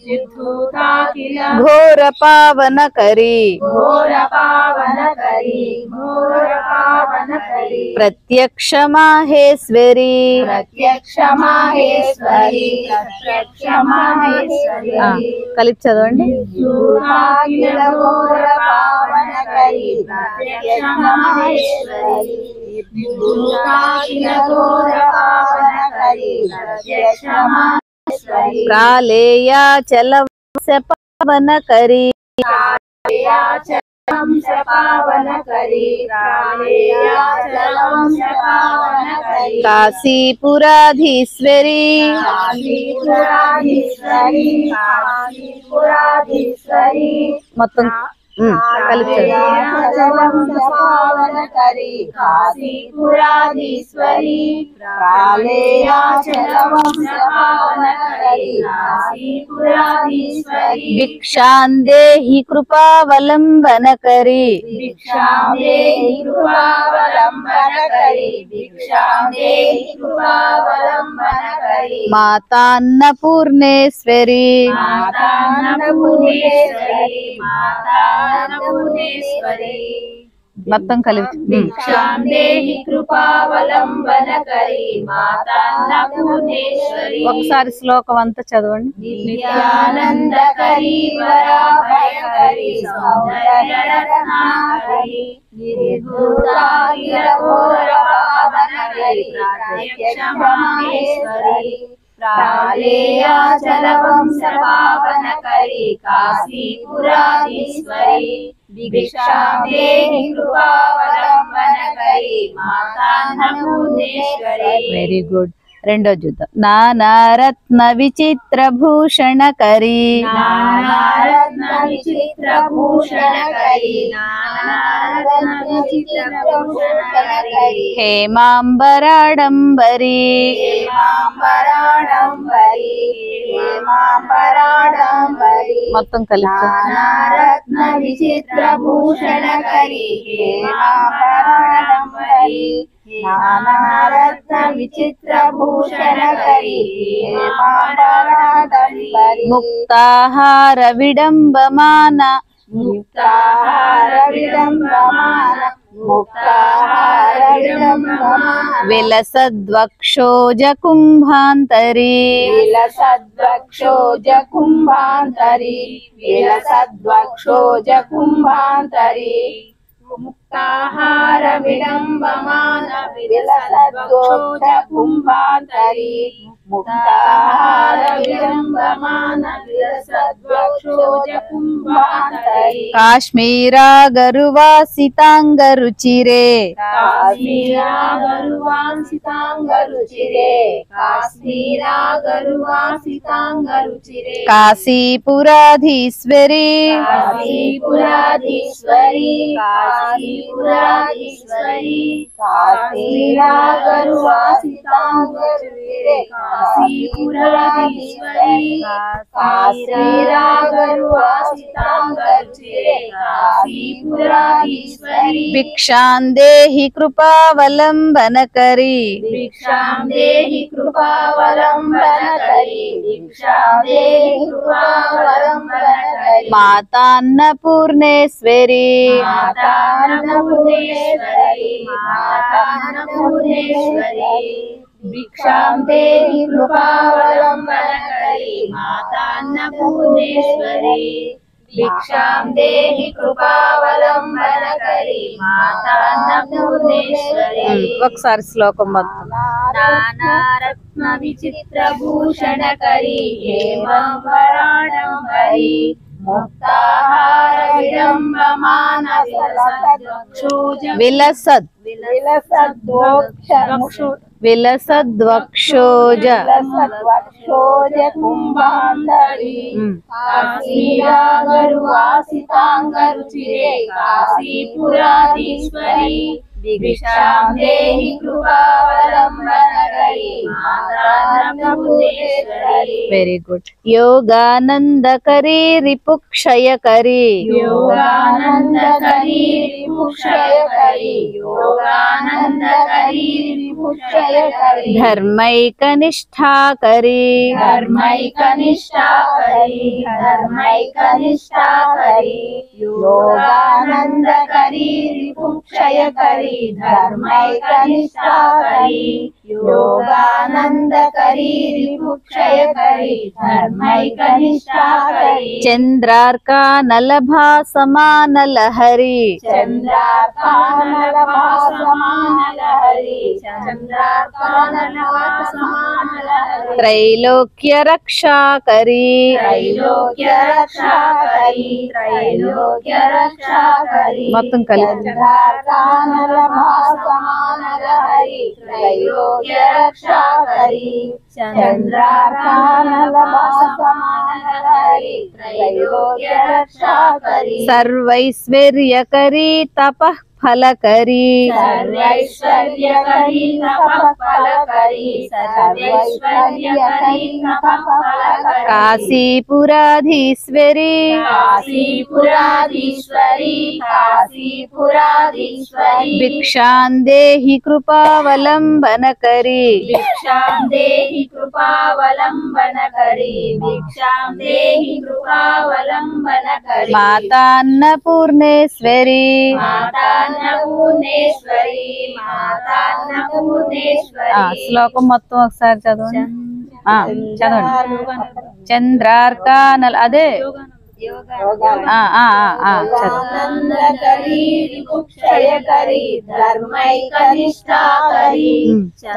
నిర్ధూతాఖిల ఘోర పావనకరీ ఘోర పావనకరీ ఘోర పావనకరీ ప్రత్యక్ష మాహేశ్వరీ ప్రత్యక్ష మాహేశ్వరీ ప్రత్యక్ష మాహేశ్వరీ కలిపి చదవండి. నిర్ధూతాఖిల ఘోర పావనకరీ ప్రత్యక్ష మాహేశ్వరీ నిర్ధూతాఖిల ఘోర పావనకరీ ప్రత్యక్ష మాహేశ్వరీ ప్రాళేయాచల పావనకరీ వంశ పావనకరీ వంశ పావనకరీ కాశీపురాధీశ్వరీ కాశీపురాధీశ్వరీ కాశీపురాధీశ్వరీ మొత్తం కలిపి చదవండి. వంశ పావనకరీ కాశీపురాధీశ్వరీ ప్రాళేయాచల వంశ పావనకరీ కాశీపురాధీశ్వరీ భిక్షాందేహి కృపావలంబనకరీ భిక్షాం దేహి కృపావలంబనకరీ భిక్షాం దేహి కృపావలంబనకరీ మాతాన్నపూర్ణేశ్వరీ మాతాన్నపూర్ణేశ్వరీ మాతాన్నపూర్ణేశ్వరీ మొత్తం కలిపి భిక్షాం దేహి కృపావలంబనకరీ మాతాన్నపూర్ణేశ్వరీ ఒకసారి శ్లోకం అంతా చదవండి. నిత్యానందకరీ వరాభయకరీ సౌందర్యరత్నాకరీ నిర్ధూతాఖిల ఘోర పావనకరీ ప్రత్యక్ష మాహేశ్వరీ ప్రాళేయాచల వంశ పావనకరీ కాశీపురాధీశ్వరీ భిక్షాం దేహి కృపావలంబనకరీ మాతాన్నపూర్ణేశ్వరీ. Very good. రెండో చూద్దాం. నానారత్న విచిత్ర భూషణకరీ నానారత్న విచిత్ర భూషణకరీ నానారత్న విచిత్ర భూషణకరీ హేమాంబరాడంబరీ హేమాంబరాడంబరీ హేమాంబరాడంబరీ మొత్తం కలిపి నానారత్న విచిత్ర భూషణకరీ హేమాంబరాడంబరీ నానారత్న విచిత్ర భూషణకరీ హేమాంబరాడంబరీ ముక్తాహార విడంబమాన ముక్తాహార విడంబమాన ముక్తాహార విడంబమాన విలసద్వక్షోజ కుంభాంతరీ విలసద్వక్షోజ కుంభాంతరీ విలసద్వక్షోజ కుంభాంతరీ ముక్తాహార విడంబమాన విలసద్వక్షోజ కుంభాంతరీ ముక్తాహార విడంబమాన విలసద్వక్షోజ కుంభాంతరీ కాశ్మీరాగరువాసితాంగరుచిరే కాశ్మీరాగరువాసితాంగరుచిరే కాశ్మీరాగరువాసితాంగరుచిరే కాశీపురాధీశ్వరీ కాశీపురాధీశ్వరీ కాశీపురాధీశ్వరీ కాశీరాగరువాసితాంగరుచిరే కాశీపురాధీశ్వరీ కాశీరాగరువాసితాంగరుచిరే కాశీపురాధీశ్వరీ భిక్షాందేహి కృపావలంబనకరీ భిక్షాం దేహి కృపావలంబనకరీ భిక్షాం దేహి కృపావలంబనకరీ మాతాన్నపూర్ణేశ్వరీ మాతాన్నపూర్ణేశ్వరీ మాతాన్నపూర్ణేశ్వరీ భిక్షాం దేహి కృపావలంబనకరీ మాతాన్నపూర్ణేశ్వరీ భిక్షాం దేహి కృపావలంబనకరీ మాతాన్నపూర్ణేశ్వరీ. ఒకసారి శ్లోకం మొత్తం. నానారత్న విచిత్ర భూషణకరీ హేమాంబరాడంబరీ ముక్తాహార విడంబమాన విలసద్వక్షోజ విలసద్ విలసద్వక్షోజ విలసద్వక్షోజ వక్షోజ కుంభాంతరి కాశీరాగరువాసితాంగరుచిరే కాశీపురాధీశ్వరి భిక్షాం దేహి కృపావలంబనకరి మాతాన్నపూర్ణేశ్వరి. Very good. యోగానందకరీ రిపుక్షయకరీ యోగానందకరీ రిపుక్షయకరి యోగానందకరి రిపుక్షయకరి ధర్మైకనిష్ఠాకరీ ధర్మైకనిష్ఠాకరి ధర్మైకనిష్ఠాకరి యోగానందకరి రిపుక్షయకరి ధర్మైకనిష్ఠాకరి యోగానందకరి రిపుక్షయకరి ధర్మైకనిష్ఠాకరి చంద్రార్కానలభాసమానలహరి చంద్రార్కానలభాసమానలహరి చంద్రార్కానలభాసమానలహరి త్రైలోక్యరక్షాకరీ త్రైలోక్యరక్షాకరి త్రైలోక్యరక్షాకరి మొత్తం కలిపి చంద్రార్కానలభాసమానలహరి త్రైలోక్యరక్షాకరి చంద్రార్కానలభాసమానలహరి త్రైలోక్యరక్షాకరి సర్వైశ్వర్యకరీ తపః ఫలకరీ సర్వైశ్వర్యకరీ తపఃఫలకరీ సర్వైశ్వర్యకరీ తపఃఫలకరీ కాశీపురాధీశ్వరీ కాశీపురాధీశ్వరి కాశీపురాధీశ్వరి భిక్షాం దేహి కృపావలంబనకరీ భిక్షాం దేహి కృపావలంబనకరీ భిక్షాం దేహి కృపావలంబనకరీ మాతాన్నపూర్ణేశ్వరీ మాతాన్నపూర్ణేశ్వరి మాతాన్నపూర్ణేశ్వరి. శ్లోకం మొత్తం ఒకసారి చదవండి. చదవండి. చంద్రార్కానల అదే యోగానందకరీ రిపుక్షయకరీ ధర్మైకనిష్ఠాకరీ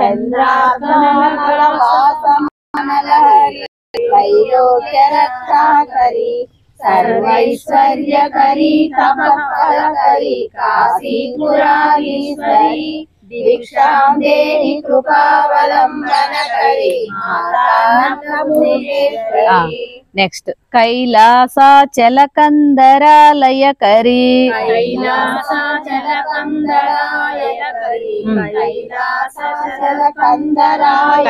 చంద్రార్కానలభాసమానలహరి త్రైలోక్యరక్షాకరీ సర్వైశ్వర్యకరీ తపఃఫలకరీ కాశీపురాధీశ్వరి భిక్షాం దేహి కృపావలంబనకరీ మాతాన్నపూర్ణేశ్వరి. నెక్స్ట్ కైలాసాచలకందరాలయకరీ కైలాసాచలకందరాలయకరీ కైలాసాచలకందరాయ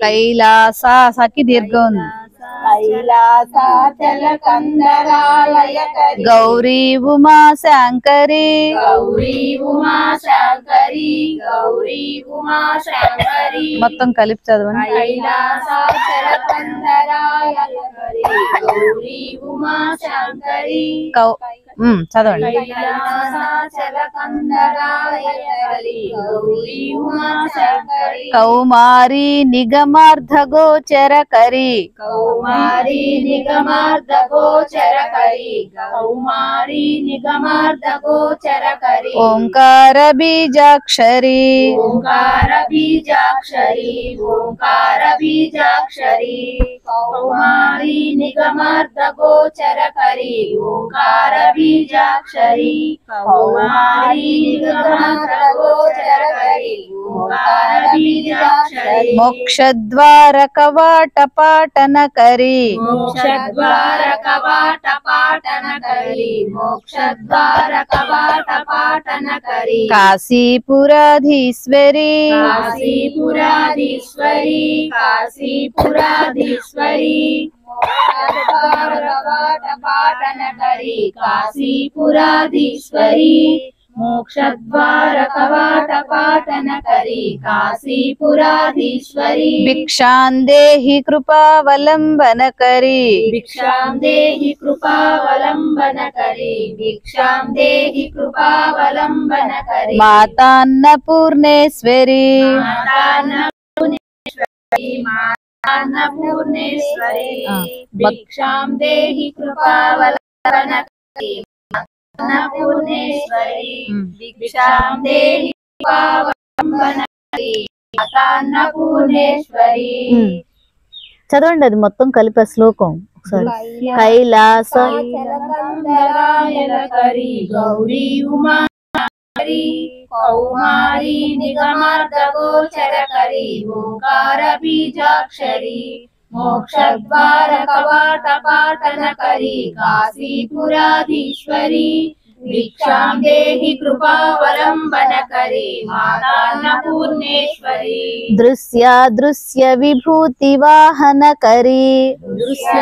కైలాసకి దీర్ఘం ఉంది. కైలాసాచలకందరాలయకరీ గౌరీ ఉమా శాంకరీ గౌరీ ఉమా శాంకరీ గౌరీ ఉమా శాంకరీ. మొత్తం కలిపి చదవండి. కైలాసాచలకందరాలయకరీ గౌరీ ఉమా శాంకరీ చదవండి. కైలాసాచలకందరాలయకరీ గౌరీ ఉమా శాంకరీ. కౌమారీ నిగమార్ధగోచరకరీ కౌమారీ నిగమార్ధగోచరకరీ కౌమారీ నిగమార్ధగోచరకరీ. ఓంకార బీజాక్షరీ ఓంకార బీజాక్షరీ ఓంకార బీజాక్షరీ కౌమారీ నిగమార్ధగోచరకరీ ఓంకార బీజాక్షరీ కౌమారీ నిగమార్ధగోచరకరీ ఓంకార బీజాక్షరీ. మోక్షద్వార కవాట పాటనకరీ మోక్షద్వార కవాట పాటనకరీ మోక్షద్వార కవాట పాటనకరీ. కాశీపురాధీశ్వరీ కాశీపురాధీశ్వరి కాశీపురాధీశ్వరి మోక్షద్వార కవాట పాటనకరీ కాశీపురాధీశ్వరి మోక్షద్వార కవాట పాటనకరీ కాశీపురాధీశ్వరి. భిక్షాం దేహి కృపావలంబనకరీ భిక్షాం దేహి కృపావలంబనకరీ భిక్షాం దేహి కృపావలంబనకరీ. మాతాన్నపూర్ణేశ్వరీ మాతాన్నపూర్ణేశ్వరి మాతాన్నపూర్ణేశ్వరి భిక్షాం దేహి కృపావలంబనకరీ మాతాన్నపూర్ణేశ్వరి భిక్షాం దేహి కృపావలంబనకరీ మాతాన్నపూర్ణేశ్వరి. చదవండి అది మొత్తం కలిపి శ్లోకం ఒకసారి. కైలాస కైలాసాచలకందరాలయకరీ గౌరీ ఉమా करी कौमारी निगमार्धगोचरकरी ओंकार बीजाक्षरी मोक्षद्वार कवाटपाटनकरी काशीपुराधीश्वरी भिक्षां देहि कृपावलम्बनकरी मातान्नपूर्णेश्वरी दृश्य विभूति वाहन करी दृश्य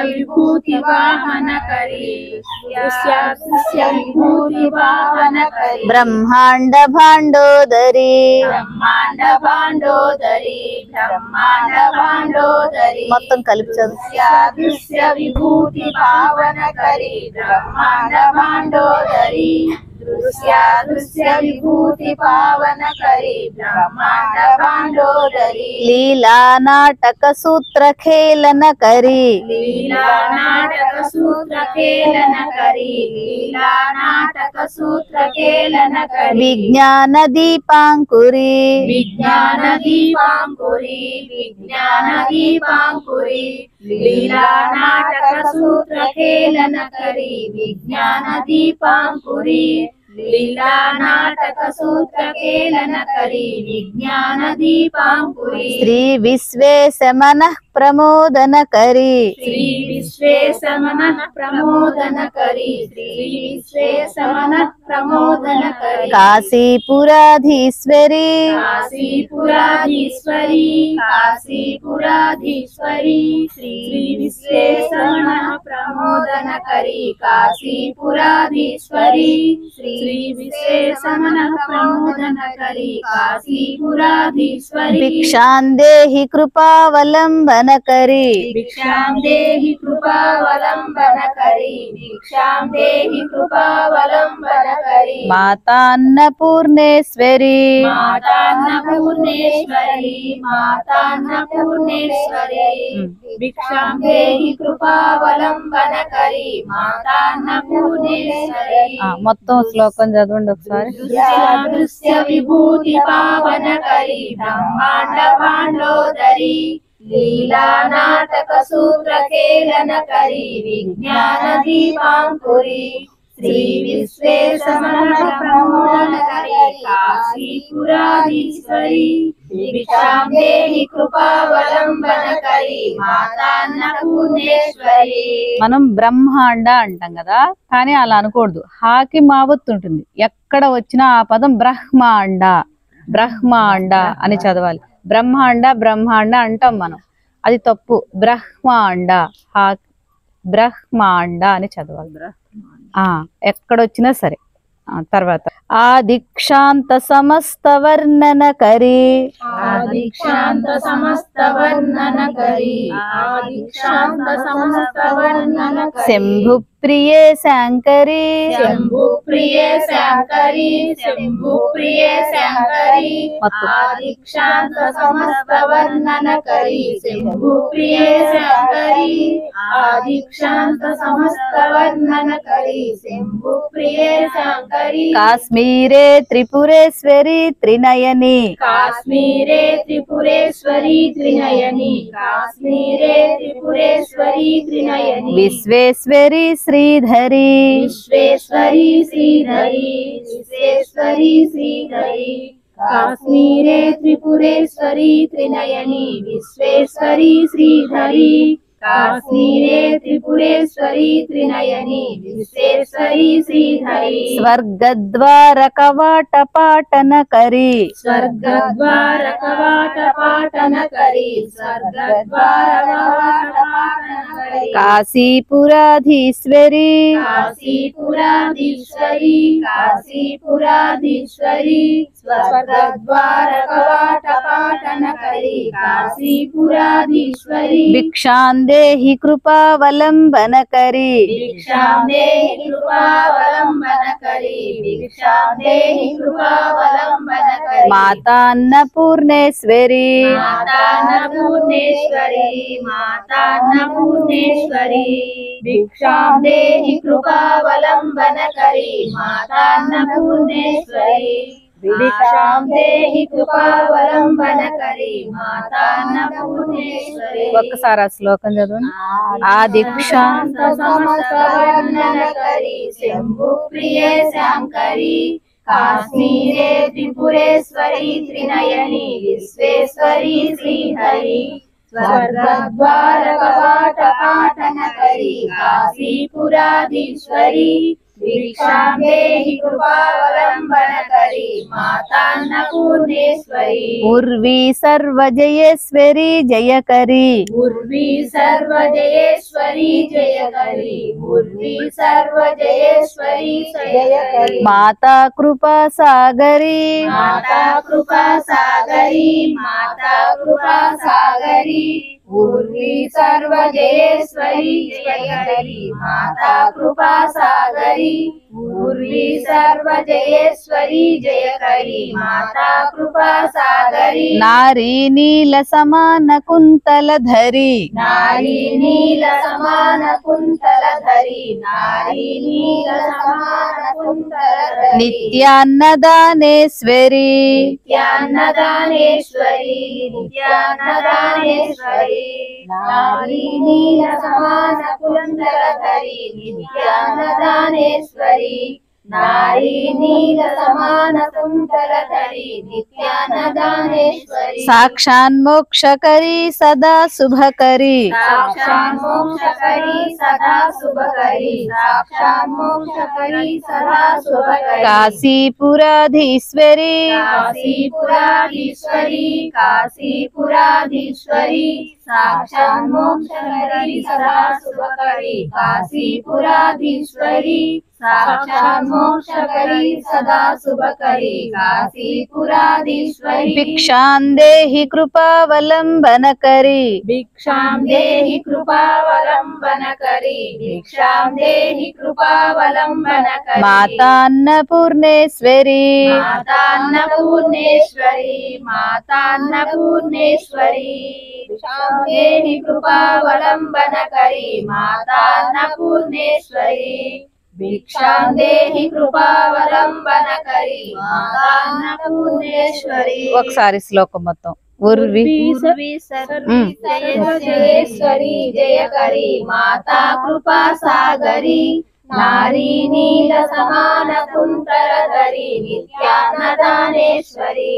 विभूति वाहन करी दृश्य विभूति वाहन करी ब्रह्मांड भांडोदरी ब्रह्मांड भांडोदरी ब्रह्मांड भांडोदरी మొత్తం కలిపి చదువు दृश्य विभूति पावन करी ब्रह्मांड भांडोदरी दृश्य विभूति पावन करी ब्रह्मांड भांडोदरी लीला नाटक सूत्र खेलन करी लीला नाटक सूत्र खेलन करी लीला नाटक सूत्र खेलन करी विज्ञान दीपांकुरी विज्ञान दीपांकुरी विज्ञान दीपांकुरी लीला नाटक सूत्र खेलन करी विज्ञान दीपांकुरी लीला नाटक सूत्र खेलन करी विज्ञान दीपांकुरी श्री विश्वेश मनः प्रमोदन करी श्री विश्वेशमनः प्रमोदन करी श्री विश्वेशमनः प्रमोदन करी काशीपुराधीश्वरी काशीपुराधीश्वरी काशीपुराधीश्वरी श्री विश्वेशमनः प्रमोदन करी काशीपुराधीश्वरी श्री विश्वेशमनः प्रमोदन करी काशीपुराधीश्वरी भिक्षां देहि कृपावलम्बन करी भिक्षां देहि कृपावलम्बन करी भिक्षां देहि कृपावलम्बन करी माता अन्नपूर्णेश्वरी मातान्नपूर्णेश्वरी मातान्नपूर्णेश्वरी भिक्षां देहि कृपावलम्बन करी मातान्नपूर्णेश्वरी మొత్తం శ్లోకం చదవండి ఒకసారి दृश्य विभूति पावन करी ब्रह्मांड भांडोदरी लीला नाटक सूत्र खेलन करी विज्ञान दीपांकुरी श्री विश्वेशमनः प्रमोदन करी काशीपुराधीश्वरी भिक्षां देहि कृपावलम्बन करी मातान्नपूर्णेश्वरी మనం బ్రహ్మాండ అంటాం కదా, కానీ అలా అనకూడదు. హాకి మావత్తు ఉంటుంది. ఎక్కడ వచ్చినా ఆ పదం బ్రహ్మాండ బ్రహ్మాండ అని చదవాలి. బ్రహ్మాండ బ్రహ్మాండ అంటాం మనం, అది తప్పు. బ్రహ్మాండ హా బ్రహ్మాండ అని చదవాలి. ఎక్కడొచ్చినా సరే. తర్వాత ఆదిక్షాంత సమస్త వర్ణన కరి आदिक्षांत समस्त वर्णन करी आदिक्षांत समस्त वर्णन करी शंभु प्रिये शंकरी शंभु प्रिय शंकरी शंभु प्रिय शंकरी आदिक्षांत समस्त वर्णन करी शंभु प्रिय शंकरी आदिक्षांत समस्त वर्णन करी शंभु प्रिय शंकरी काश्मीरे त्रिपुरेश्वरी त्रिनयनी काश्मीरे त्रिपुरेश्वरी त्रिनयनी काश्मीरे त्रिपुरेश्वरी त्रिनयनी विश्वेश्वरी श्रीधरी विश्वेश्वरी श्रीधरी विश्वेश्वरी श्रीधरी काश्मीरे त्रिपुरेश्वरी त्रिनयनी विश्वेश्वरी श्रीधरी काश्मीरे त्रिपुरेश्वरी त्रिनयनी विश्वेश्वरी श्रीधरी स्वर्गद्वार कवाट पाटन करी स्वर्गद्वार कवाट पाटन करी स्वर्गद्वार कवाट पाटन करी काशीपुराधीश्वरी काशीपुराधीश्वरी काशीपुराधीश्वरी स्वर्गद्वार कवाट पाटन करी काशीपुराधीश्वरी भिक्षां देहि कृपावलम्बन करी भिक्षां देहि कृपावलम्बन करी भिक्षां देहि कृपावलम्बन करी माता अन्नपूर्णेश्वरी मातान्नपूर्णेश्वरी मातान्नपूर्णेश्वरी भिक्षां देहि कृपावलम्बन करी मातान्नपूर्णेश्वरी भिक्षां देहि कृपावलम्बन करी मातान्नपूर्णेश्वरी ఒక్కసారి ఆ శ్లోకం చదవండి. ఆదిక్షాంత समस्त वर्णन करी शंभु प्रिय शंकरी काश्मीरे त्रिपुरेश्वरी त्रिनयनी विश्वेश्वरी श्रीहरि स्वर्गद्वार कवाट पाटनकरी काशीपुराधीश्वरी भिक्षां देहि कृपावलम्बनकरी मातान्नपूर्णेश्वरी उर्वी सर्वजयेश्वरी जयकरी उर्वी सर्वजयेश्वरी जयकरी उर्वी सर्वजयेश्वरी जयकरी माता कृपा सागरी माता कृपा सागरी माता कृपा सागरी उर्वी सर्वजयेश्वरी जयकरी माता कृपा सागरी उर्वी सर्वजयेश्वरी जयकरी माता कृपा सागरी नारी नील समान कुंतल धरी नारी नील समान कुंतल धरी नारी नील समान कुंतल धरी नित्यान्नदानेश्वरी नित्यान्नदानेश्वरी नित्यान्नदानेश्वरी नारी नील समान कुंतल धरी नित्यान्नदानेश्वरी नारी नील समान कुंतल धरी नित्यान्नदानेश्वरी साक्षान्मोक्षकरी सदा शुभकरी साक्षात् मोक्षकरी सदा शुभकरी साक्षात् मोक्षकरी सदा शुभकरी काशीपुराधीश्वरी काशीपुराधीश्वरी काशीपुराधीश्वरी साक्षात् मोक्षकरी सदा शुभकरी काशीपुराधीश्वरी साक्षात् मोक्षकरी सदा शुभकरी काशीपुराधीश्वरी भिक्षां देहि कृपावलम्बनकरी भिक्षां देहि कृपावलम्बनकरी भिक्षां देहि कृपावलम्बनकरी मातान्नपूर्णेश्वरी मातान्नपूर्णेश्वरी मातान्नपूर्णेश्वरी भिक्षां देहि कृपावलम्बनकरी मातान्नपूर्णेश्वरी भिक्षां देहि कृपावलम्बनकरी मातान्नपूर्णेश्वरी ఒకసారి శ్లోకం మొత్తం उर्वी जयेश्वरी जयकरी माता कृपा सागरी नारी नील समान कुंतल धरी नित्यान्नदानेश्वरी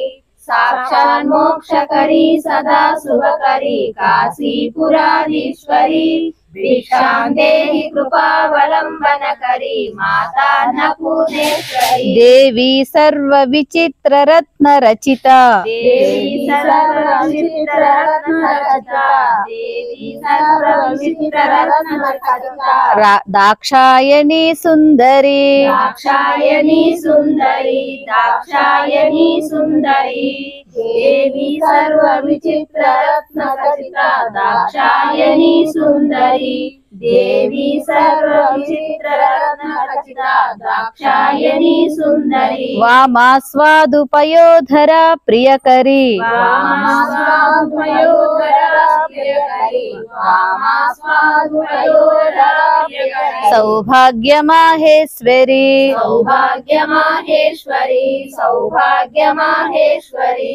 साक्षात् मोक्षकरी सदा शुभकरी काशीपुराधीश्वरी भिक्षां देहि कृपावलम्बनकरी मातान्नपूर्णेश्वरी देवी सर्व विचित्र रत्न रचिता देवी सर्वविचित्ररत्नरचिता देवी सर्वविचित्ररत्नरचिता दाक्षायणी सुंदरी दाक्षायणी सुंदरी दाक्षायणी सुंदरी देवी सर्वविचित्ररत्नरचिता दाक्षायणी सुंदरी देवी सर्वविचित्ररत्नरचिता दाक्षायणी सुंदरी वामास्वादुपयोधरा प्रियकरी वामास्वादुपयोधरा प्रियकरी वामास्वादुपयोधरा प्रियकरी सौभाग्यमाहेश्वरी सौभाग्यमाहेश्वरी सौभाग्यमाहेश्वरी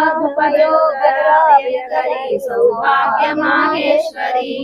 वामास्वादुपयोधरा प्रियकरी सौभाग्यमाहेश्वरी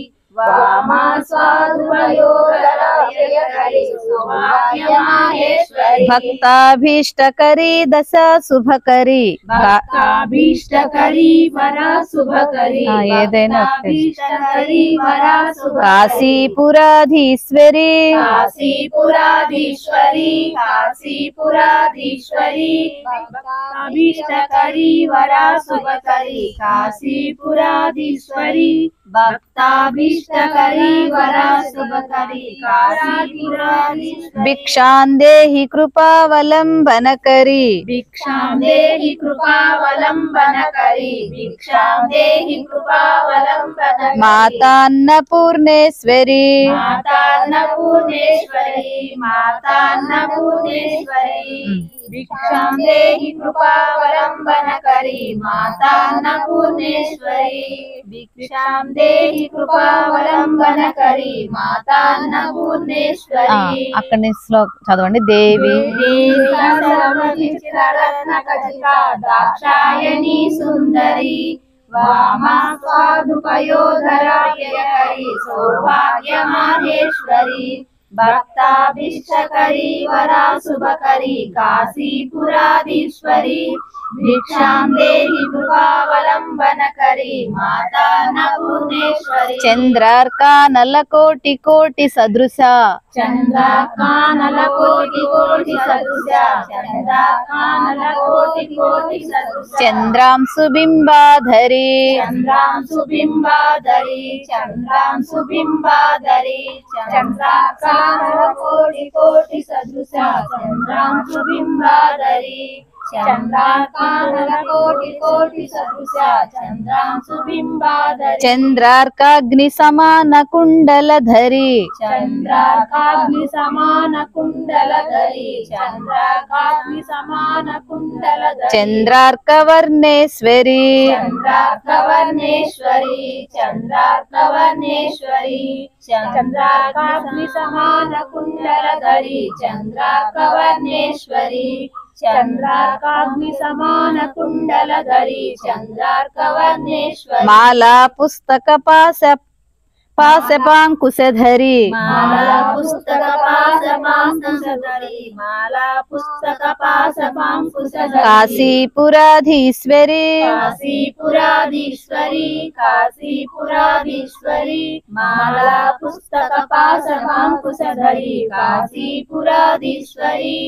वामास्वादुपयोधरा प्रियकरी सौभाग्यमाहेश्वरी भक्ताभीष्टकरी दशा शुभकरी भक्ताभीष्टकरी वरा शुभकरी ఏదైనా भक्ताभीष्टकरी वरा शुभकरी काशीपुराधीश्वरी काशीपुराधीश्वरी काशीपुराधीश्वरी भक्ताभीष्टकरी वरा शुभकरी काशीपुराधीश्वरी भक्ताभीष्टकरी वरा शुभकरी काशीपुराधीश्वरी भिक्षां देहि कृपावलम्बनकरी भिक्षां देहि कृपावलम्बनकरी भिक्षां देहि कृपावलम्बनकरी मातान्नपूर्णेश्वरी मातान्नपूर्णेश्वरी मातान्नपूर्णेश्वरी भिक्षां देहि कृपावलम्बनकरी मातान्नपूर्णेश्वरी भिक्षां देहि कृपावलम्बनकरी मातान्नपूर्णेश्वरी అక్కడి నుంచి చదవండి దేవి सर्वविचित्ररत्नखचिता दाक्षायणी सुंदरी वामास्वादुपयोधरा प्रियकरी सौभाग्यमाहेश्वरी भक्ताभीष्टकरी वरा शुभकरी काशीपुराधीश्वरी भिक्षां देहि कृपावलंबनकरी माता अन्नपूर्णेश्वरी चंद्रार्कानलकोटि कोटि सदृश चंद्रार्कानलकोटि कोटि सदृश चंद्रार्कानलकोटि कोटि सदृश चंद्रांशुबिंबाधरी चंद्रांशुबिंबाधरी चंद्रांशुबिंबाधरी चंद्रार्कानलकोटि कोटि सदृश चंद्रांशुबिंबाधरी चंद्रार्कानलकोटि कोटि सदृश चंद्रांशुबिंबाधरी चंद्रार्काग्नि समान कुंडलधरी चंद्रार्काग्नि समान कुंडलधरी चंद्रार्काग्नि समान कुंडलधरी चंद्रार्कवर्णेश्वरी चंद्रार्कवर्णेश्वरी चंद्रार्कवर्णेश्वरी चंद्रार्काग्नि समान कुंडलधरी चंद्रार्कवर्णेश्वरी चंद्रार्काग्नि समान कुंडलधरी चंद्रार्कवर्णेश्वरी माला पुस्तक पाशपांकुशधरी माला पुस्तक पाशपांकुशधरी माला पुस्तक पाशपांकुशधरी काशीपुराधीश्वरी काशीपुराधीश्वरी काशीपुराधीश्वरी माला पुस्तक पाशपांकुशधरी काशीपुराधीश्वरी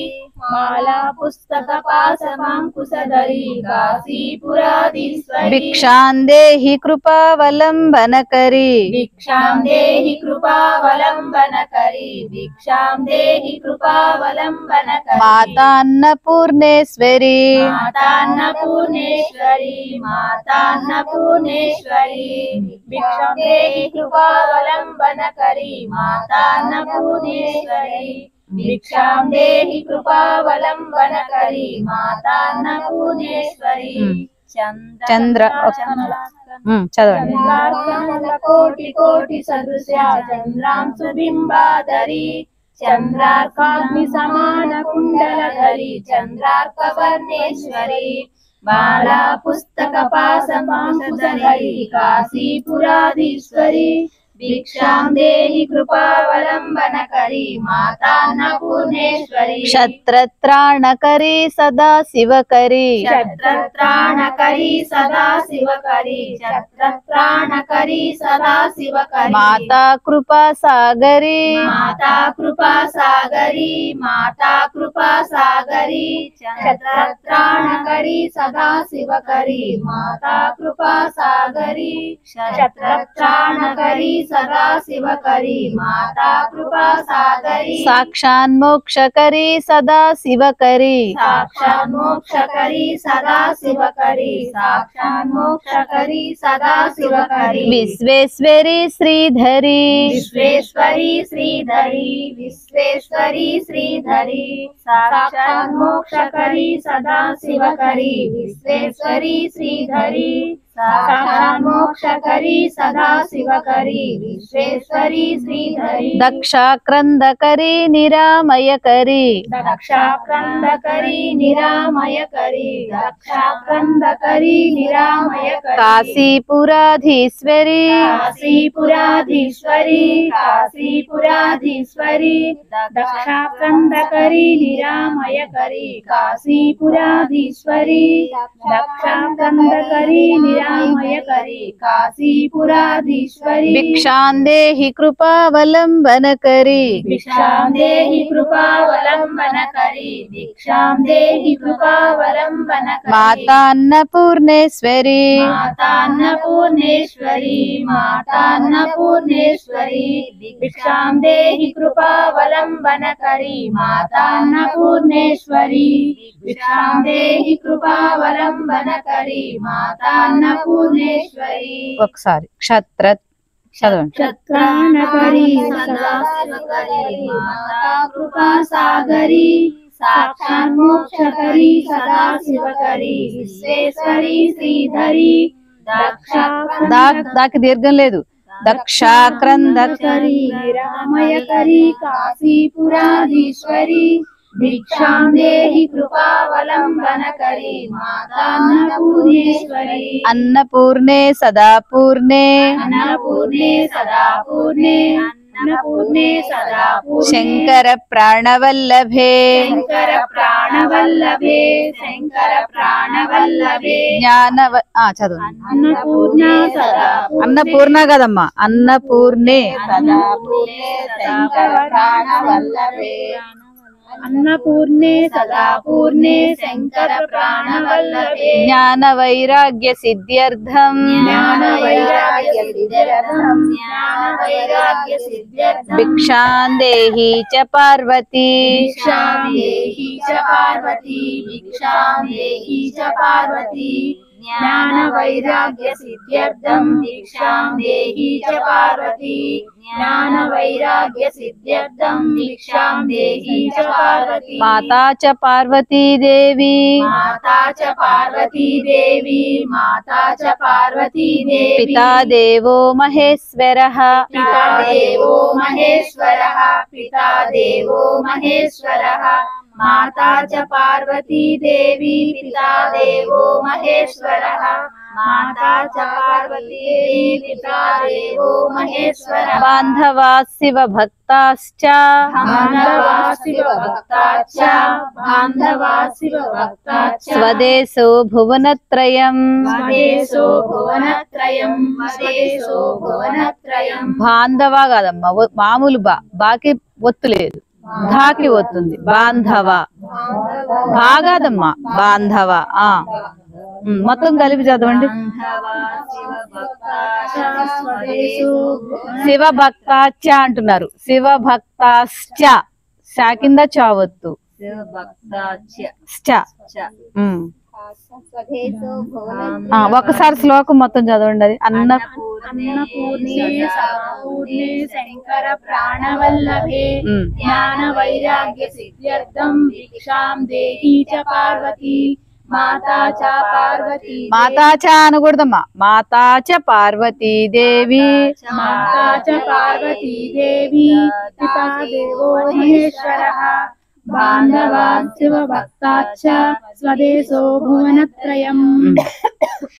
माला पुस्तक पाशपांकुशधरी काशीपुराधीश्वरी भिक्षां देहि कृपावलंबनकरी भिक्षां देहि कृपावलंबनकरी भिक्षां देहि कृपावलंबनकरी माता अन्नपूर्णेश्वरी माता अन्नपूर्णेश्वरी माता अन्नपूर्णेश्वरी भिक्षां देहि कृपावलंबनकरी माता अन्नपूर्णेश्वरी भिक्षां देहि कृपावलंबनकरी माता अन्नपूर्णेश्वरी चंद्र చదవండి चंद्रार्कानलकोटि कोटि सदृश चंद्रांशुबिंबाधरी चंद्रार्काग्नि समान कुंडलधरी चंद्रार्कवर्णेश्वरी माला पुस्तक पाशपांकुशधरी काशीपुराधीश्वरी भिक्षां देहि कृपावलंबनकरी माता अन्नपूर्णेश्वरी क्षत्रत्राणकरी सदा शिवकरी क्षत्रत्राणकरी सदा शिवकरी क्षत्रत्राणकरी सदा शिवकरी माता कृपा सागरी माता कृपा सागरी माता कृपा सागरी क्षत्रत्राणकरी सदा शिवकरी माता कृपा सागरी क्षत्रत्राणकरी सदा शिवकरी माता कृपा सागरी साक्षान् मोक्षकरी सदा शिवकरी साक्षात् मोक्षकरी सदा शिवकरी साक्षात् मोक्षकरी सदा शिवकरी विश्वेश्वरी श्रीधरी विश्वेश्वरी श्रीधरी विश्वेश्वरी श्रीधरी साक्षात् मोक्षकरी सदा शिवकरी विश्वेश्वरी श्रीधरी साक्षात् मोक्षकरी सदा शिवकरी विश्वेश्वरी श्रीधरी दक्षाक्रंदकरी निरामयकरी दक्षाक्रंदकरी निरामयकरी दक्षाक्रंदकरी निरामयकरी काशीपुराधीश्वरी काशीपुराधीश्वरी काशीपुराधीश्वरी दक्षाक्रंदकरी निरामयकरी काशीपुराधीश्वरी दक्षाक्रंदकरी निरामयकरी काशीपुराधीश्वरी भिक्षां देहि कृपावलंबनकरी भिक्षां देहि कृपावलंबनकरी भिक्षां देहि कृपावलंबनकरी माता अन्नपूर्णेश्वरी माता अन्नपूर्णेश्वरी माता अन्नपूर्णेश्वरी भिक्षां देहि कृपावलंबनकरी माता अन्नपूर्णेश्वरी भिक्षां देहि कृपावलंबनकरी माता अन्नपूर्णेश्वरी ఒకసారి క్షత్ర చదవండి क्षत्राणकरी सदा शिवकरी माता कृपा सागरी साक्षात् मोक्षकरी सदा शिवकरी विश्वेश्वरी श्रीधरी దాకి దీర్ఘం లేదు దక్షాక్రందకరీ निरामयकरी काशीपुराधीश्वरी भिक्षां देहि कृपावलंबनकरी माता अन्नपूर्णेश्वरी अन्नपूर्णे सदा पूर्णे अन्नपूर्णे सदा पूर्णे అన్నపూర్ణే సదా పూర్ణే శంకర ప్రాణవల్లభే శంకర ప్రాణవల్లభే శంకర ప్రాణవల్లభే చదువు. అన్నపూర్ణ సదా అన్నపూర్ణ కదమ్మా, అన్నపూర్ణే సదా పూర్ణే శంకర ప్రాణవల్లభే అన్నపూర్ణే సదా పూర్ణే శంకర ప్రాణవల్లభే జ్ఞాన వైరాగ్య సిద్ధ్యర్థం జ్ఞాన వైరాగ్య సిద్ధ్యర్థం జ్ఞాన వైరాగ్య సిద్ధ్యర్థం భిక్షాం దేహి చ పార్వతీ భిక్షాం దేహి చ పార్వతీ భిక్షాం దేహి చ పార్వతీ జ్ఞాన వైరాగ్య సిద్ధ్యర్థం భిక్షాం దేహి చ పార్వతీ జ్ఞాన వైరాగ్య సిద్ధ్యర్థం భిక్షాం దేహి చ పార్వతీ మాతా చ పార్వతీ దేవి మాతా చ పార్వతీ దేవి మాతా చ పార్వతీ దేవి పితా దేవో మహేశ్వరః పితా దేవో మహేశ్వరః పితా దేవో మహేశ్వరః మాతా చ పార్వతీ దేవి పితా దేవో మహేశ్వరః మాతా చ పార్వతీ దేవి పితా దేవో మహేశ్వరః బాంధవా శివ భక్తాశ్చ బాంధవా శివ భక్తాశ్చ బాంధవా శివ భక్తాశ్చ స్వదేశో భువనత్రయం స్వదేశో భువనత్రయం స్వదేశో భువనత్రయం బాంధవా కాదమ్మా, మామూలు బాకి ఒత్తు లేదు, ధాకి ఒత్తుంది. బాంధవ బాగాదమ్మా, బాంధవ. మొత్తం కలిపి చదవండి. శివ భక్తాశ్చ అంటున్నారు, శివ భక్తాశ్చ శా కింద చావత్తు ఒకసారి శ్లోకం మొత్తం చదవండి. అది అన్నపూర్ణే సదాపూర్ణే శంకర ప్రాణవల్లభే జ్ఞాన వైరాగ్య సిద్ధ్యర్థం భిక్షాం దేహి చ పార్వతీ మాతా చ పార్వతీ మాతా చ అనకూడదమ్మా, మాతా చ పార్వతీ దేవి మాతా చ పార్వతీ దేవి పితా దేవో మహేశ్వరః బాంధవా శివ భక్తాశ్చ స్వదేశో భువనత్రయం